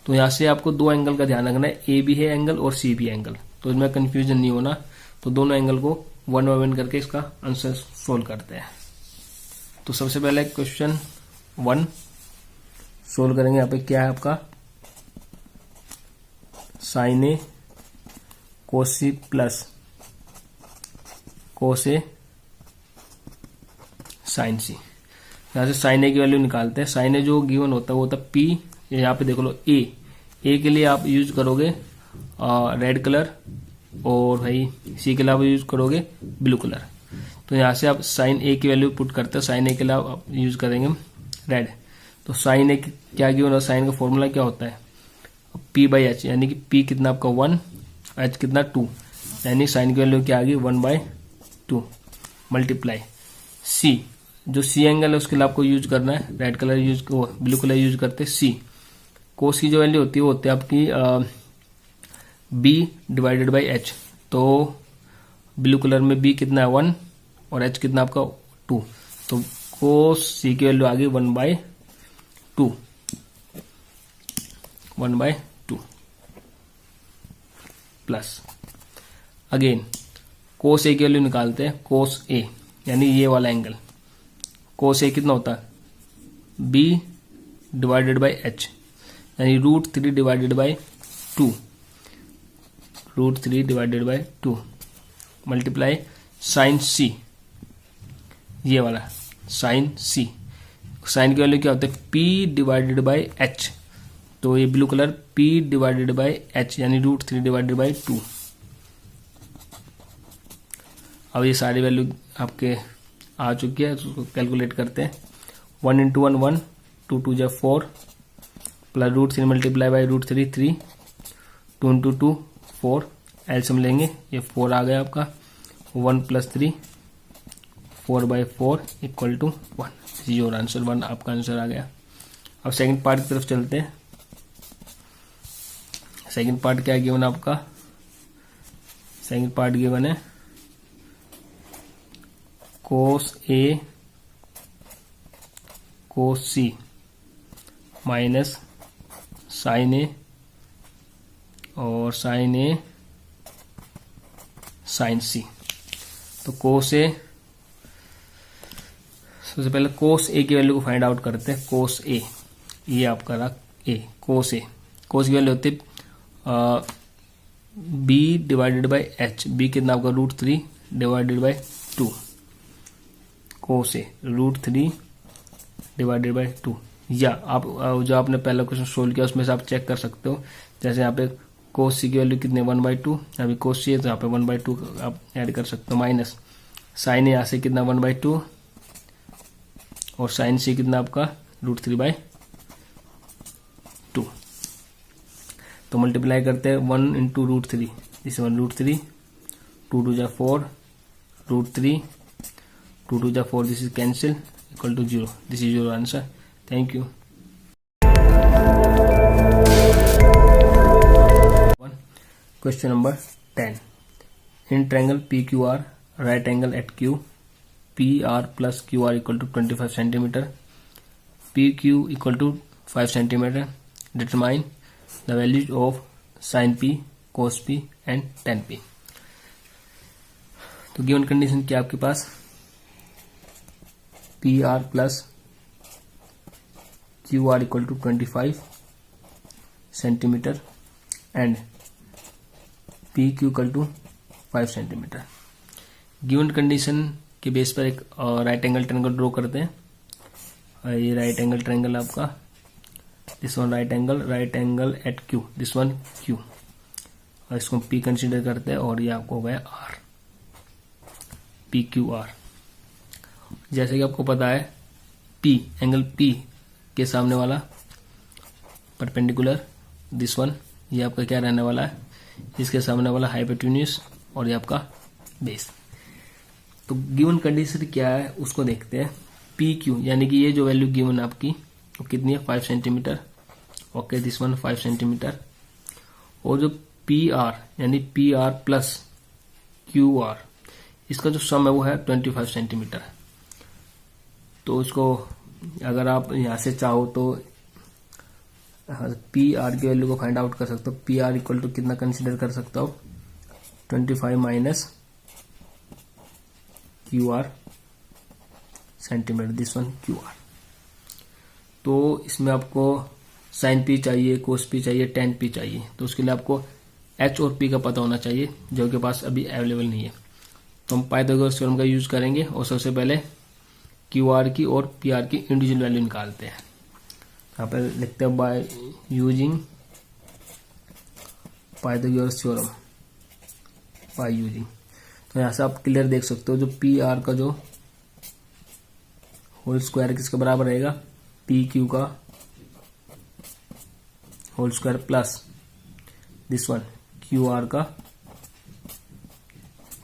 तो यहाँ से आपको दो एंगल का ध्यान रखना है, A भी है एंगल और C भी एंगल, तो इसमें कंफ्यूजन नहीं होना। तो दोनों एंगल को 1 बाय 1 करके इसका आंसर सोल्व करते हैं। तो सबसे पहले क्वेश्चन 1 सोल्व करेंगे। यहाँ पे क्या है आपका, sin A cos C plus cos A sin C। यहाँ से sin A की वैल्यू निकालते हैं। sin A जो गिवन होता है वो होता है P, यहाँ पे देखो लो A के लिए आप यूज करोगे रेड कलर, और भाई C के लिए आप यूज करोगे ब्लू कलर। तो यहाँ से आप sin A की वैल्यू पुट करते हो, sin A के लिए आप यूज करेंगे रेड। तो sin A क्या गिवन है, sin का फॉर्मूला क्या होता है, P/H, यानी कि P कितना आपका 1, H कितना 2, यानी sin की वैल्यू क्या आ गई 1/2 मल्टीप्लाई C। जो C एंगल है उसके लिए आपको यूज करना है red colour use, blue colour use करते हैं C। कोस की जो वैल्यू होती है वो होती है आपकी B/H। तो ब्लू कलर में B कितना है 1 और H कितना आपका 2, तो कोस C की वैल्यू आ गई 1/2 प्लस अगेन कोस A की वैल्यू निकालते हैं, कोस A यानी ये वाला एंगल, कोस A कितना होता है B/H, यानी √3/2 मल्टीप्लाई साइन C, ये वाला साइन C। साइन की वैल्यू क्या होता है P/H, तो ये ब्लू कलर P/H यानी √3/2। अब ये सारी वैल्यू आपके आ चुकी है, उसको कैलकुलेट करते हैं। 1 × 1 1, 2 2 जा 4 प्लस √3 मल्टीप्लाई बाई √3 3, 2 × 2 4, एलसीएम लेंगे, ये 4 आ गया आपका, 1 + 3 4/4 इक्वल टू 1। योर आंसर 1 आपका आंसर आ गया। अब सेकंड पार्ट की तरफ चलते हैं। सेकंड पार्ट क्या गिवन आपका, सेकंड पार्ट गिवन है cos A cos C minus sine A और साइन ए साइन सी। तो कोस ए, सबसे पहले कोस ए की वैल्यू को फाइंड आउट करते हैं। कोस ए, ये आपका रहा ए, कोस ए। कोस की वैल्यू होती है B divided by H. B कितना आपका √3 divided by 2। Cos A √3 divided by 2। या आप जो आपने पहला क्वेश्चन सोल्व किया उसमें से आप चेक कर सकते हो। जैसे यहाँ पे कोस सी की वैल्यू कितने 1/2, अभी कोस सी है तो यहाँ पे 1/2 आप ऐड कर सकते हो, माइनस साइन ए यहाँ से कितना 1/2 और साइन सी कितना आपका √3/2। तो मल्टीप्लाई करते हैं 1 × √3, दिस 1 √3, 2 2 जा 4, √3, 2 2 जा 4, this is cancel, equal to 0। This is your answer. Thank you. Question number 10. In triangle PQR, right angle at Q, PR plus QR equal to 25 centimeter, PQ equal to 5 centimeter. Determine the values of sin P, cos P and tan P. तो गिवन कंडीशन क्या आपके पास, PR plus QR equal to 25 centimeter and PQ equal to 5 centimeter. Given condition के बेस पर एक राइट एंगल ट्रायंगल ड्रॉ करते हैं। ये राइट एंगल ट्रायंगल आपका, this one right angle at Q, this one Q, और इसको P कंसीडर करते हैं और ये आपको हो गया R, PQR। जैसे कि आपको पता है P, एंगल P के सामने वाला परपेंडिकुलर, दिस वन, ये आपका क्या रहने वाला है, इसके सामने वाला हाइपोटेन्यूज और ये आपका बेस। तो गिवन कंडीशन क्या है उसको देखते हैं। PQ यानी कि ये जो वैल्यू गिवन आपकी वो कितनी है 5 centimetre, okay, this one 5 centimetre. और जो PR यानी PR प्लस QR, इसका जो सम है वो है 25 सेंटीमीटर। तो इसको अगर आप यहां से चाहो तो PR की वैल्यू को फाइंड आउट कर सकते हो। PR इक्वल टू कितना कंसीडर कर सकते हो, 25 minus QR centimetre, this one QR। तो इसमें आपको साइन P चाहिए, कोस P चाहिए, tan P चाहिए। तो उसके लिए आपको H और P का पता होना चाहिए जो के पास अभी अवेलेबल नहीं है। तो हम पाइथागोरस थ्योरम का यूज करेंगे और सबसे पहले QR की और PR की इंडिविजुअल वैल्यू निकालते हैं। यहाँ पर लिखते हैं bye using Pythagoras theorem, by using. तो यहाँ से आप क्लियर देख सकते हो जो PR का जो होल स्क्वायर किसके बराबर रहेगा, PQ का whole square plus this one QR का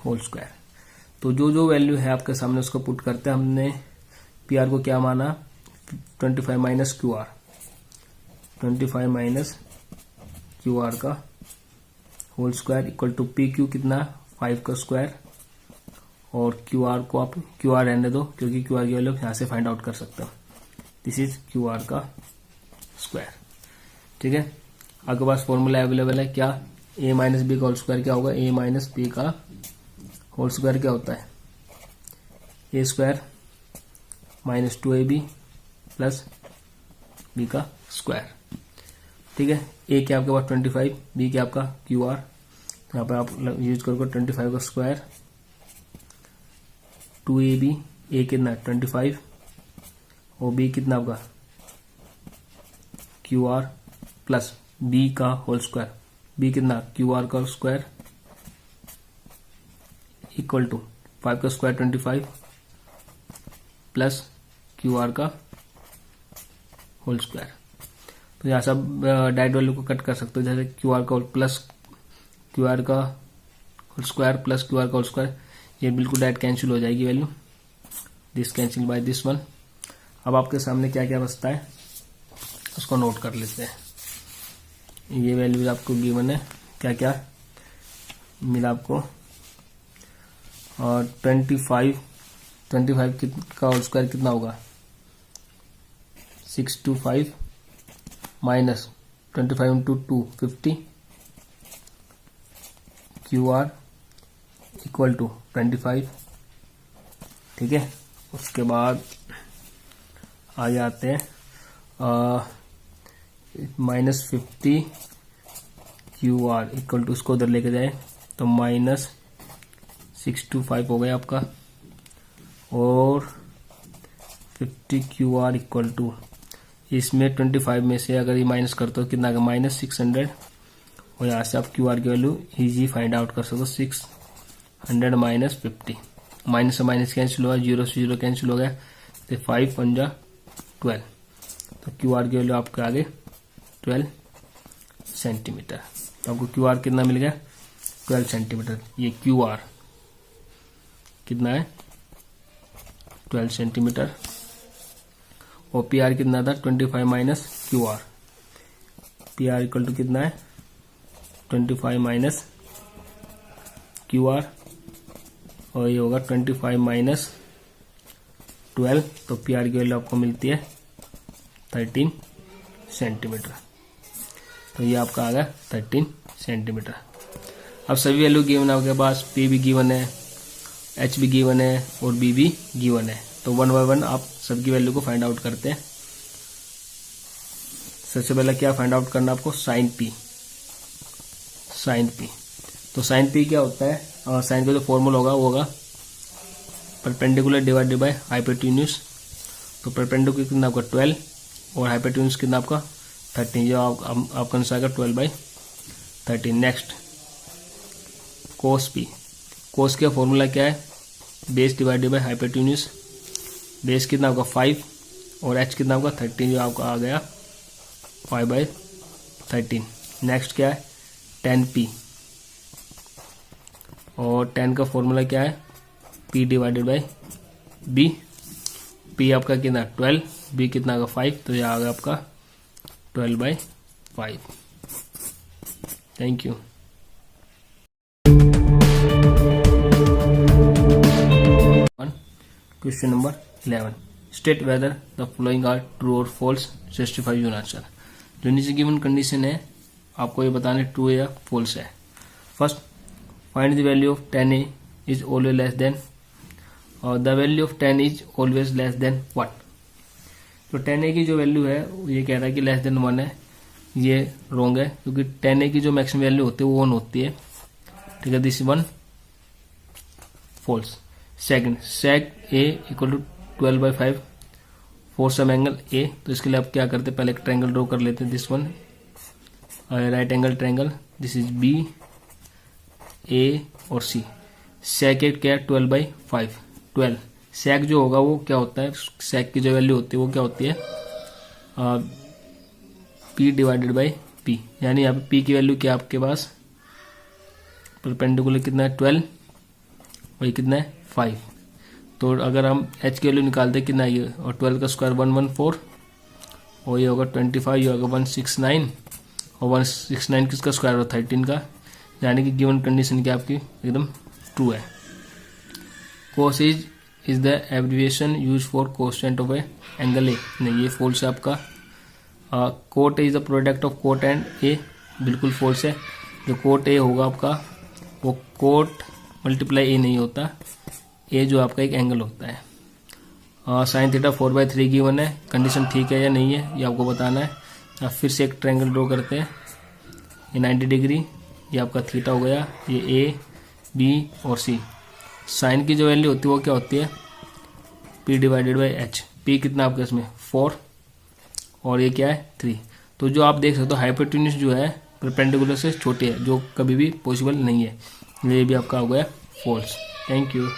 होल स्क्वायर। तो जो जो वैल्यू है आपके सामने उसको पुट करते हैं। हमने PR को क्या माना, 25 माइनस QR, 25 माइनस QR का whole square equal to PQ कितना 5 का स्क्वायर, और QR को आप QR रहने दो क्योंकि QR की वैल्यू यहाँ से फाइंड आउट कर सकते हो, दिस इज QR का स्क्वायर। ठीक है, आपके पास फॉर्मूला अवेलेबल है क्या, A माइनस बी का होल स्क्वायर क्या होगा, A माइनस बी का होल स्क्वायर क्या होता है, A square minus 2AB plus B का स्क्वायर। ठीक है, A क्या आपके पास 25, B क्या आपका QR, तो यहाँ पर आप यूज करोगे 25 का स्क्वायर, 2AB, A कितना 25 और B कितना आपका QR प्लस B का होल स्क्वायर, B कितना QR का स्क्वायर इक्वल टू 5 का स्क्वायर 25 प्लस QR का होल स्क्वायर। तो यहाँ से आप डायरेक्ट वैल्यू को कट कर सकते हो, जैसे QR का प्लस QR का होल स्क्वायर प्लस QR का होल स्क्वायर, ये बिल्कुल डायरेक्ट कैंसिल हो जाएगी value, this cancel by this one. अब आपके सामने क्या क्या बचता है उसको नोट कर लेते हैं। ये वैल्यूज आपको गिवन है, क्या क्या मिला आपको, और 25 का होल स्क्वायर कितना होगा 625 minus 25 into 2 50 Q R equal to 25। ठीक है, उसके बाद आ जाते हैं -50 क्यू आर इक्वल टू, उसको उधर लेके जाए तो -625 हो गया आपका, और 50 क्यू आर इक्वल टू, इसमें 25 में से अगर ये माइनस करते हो कितना आएगा -600, और यहाँ से आप क्यू आर की वैल्यू इजी फाइंड आउट कर सकते हो। 600 माइनस 50, माइनस से माइनस कैंसिल हुआ, 0 से 0 कैंसिल हो गया, तो 5 पंजा 12, तो क्यू आर की वैल्यू आपके आगे 12 सेंटीमीटर। तो आपको क्यू आर कितना मिल गया 12 सेंटीमीटर। ये क्यू आर कितना है 12 सेंटीमीटर, और पी आर कितना था 25 minus Q R, P R equal to कितना है 25 माइनस क्यू आर, और ये होगा 25 माइनस 12, तो पी आर की वैल्यू आपको मिलती है 13 सेंटीमीटर। तो ये आपका आ गया 13 सेंटीमीटर। अब सभी वैल्यू गिवन है आपके पास, पी भी गिवन है, एच भी गिवन है, और बी भी गिवन है। तो 1 बाय 1 आप सबकी वैल्यू को फाइंड आउट करते हैं। सबसे पहले क्या फाइंड आउट करना आपको, साइन पी। साइन पी, तो साइन पी क्या होता है, और साइन का जो फॉर्मूला होगा वो होगा परपेंडिकुलर डिवाइडेड बाय हाइपोटेन्यूज। तो परपेंडिकुलर कितना आपका 12, और हाइपोटेन्यूज कितना आपका 13, जो आपका आंसर आएगा 12/13। नेक्स्ट कोस पी, कोस का फॉर्मूला क्या है, base divided by hypotenuse. Base कितना आपका 5, और एच कितना आपका 13, जो आपका आ गया 5/13। नेक्स्ट क्या है tan पी, और tan का फॉर्मूला क्या है P divided by B। P आपका कितना 12, B कितना का 5, तो यह आ गया आपका 12/5। Thank you. Question number 11, state whether the following are true और फॉल्स, जस्टिफाई योर आंसर। जो नीचे गिवन कंडीशन है आपको ये बताने ट्रू या फॉल्स है। First, find the value of tan a is always less than, और the value of tan is always less than 1। तो tan a की जो वैल्यू है ये कह रहा है कि लेस देन 1 है, ये रॉन्ग है, क्योंकि tan a की जो मैक्सिमम वैल्यू होती है वो 1 होती है। ठीक है, this 1 false. Second, sec a equal to 12/5 for some angle a। तो इसके लिए आप क्या करते हैं, पहले एक ट्रायंगल ड्रॉ कर लेते हैं, this one right angle triangle, this is b a और c। sec a क्या है 12/5, 12। sec जो होगा वो क्या होता है, sec की जो वैल्यू होती है वो क्या होती है p डिवाइडेड बाई p, यानी यहाँ पे p की वैल्यू क्या है आपके पास, परपेंडिकुलर कितना है 12, वही कितना है 5। तो अगर हम h की वैल्यू निकालते हैं कितना ये, और 12 का स्क्वायर 114, और ये होगा 25, ये होगा 169, और 169 किसका स्क्वायर होगा 13 का, यानी कि गिवन कंडीशन क्या आपकी एकदम ट्रू है। Cos is the abbreviation use for cosecant of a angle A, नहीं ये फॉल्स है आपका। Cot is the product of cot and A, बिल्कुल फॉल्स है। जो कोट ए होगा आपका वो कोट मल्टीप्लाई ए नहीं होता, ए जो आपका एक एंगल होता है। साइन थीटा 4/3 गिवन है, कंडीशन ठीक है या नहीं है ये आपको बताना है। अब फिर से एक ट्रायंगल ड्रॉ करते हैं, ये 90 डिग्री, ये आपका थीटा हो गया, ये ए बी और सी। साइन की जो वैल्यू होती है वो क्या होती है p divided by H. p कितना आपके इसमें 4, और ये क्या है 3। तो जो आप देख सकते हो हाइपोटेन्यूज जो है परपेंडिकुलर से छोटी है, जो कभी भी पॉसिबल नहीं है, ये भी आपका हो गया फॉल्स। Thank you.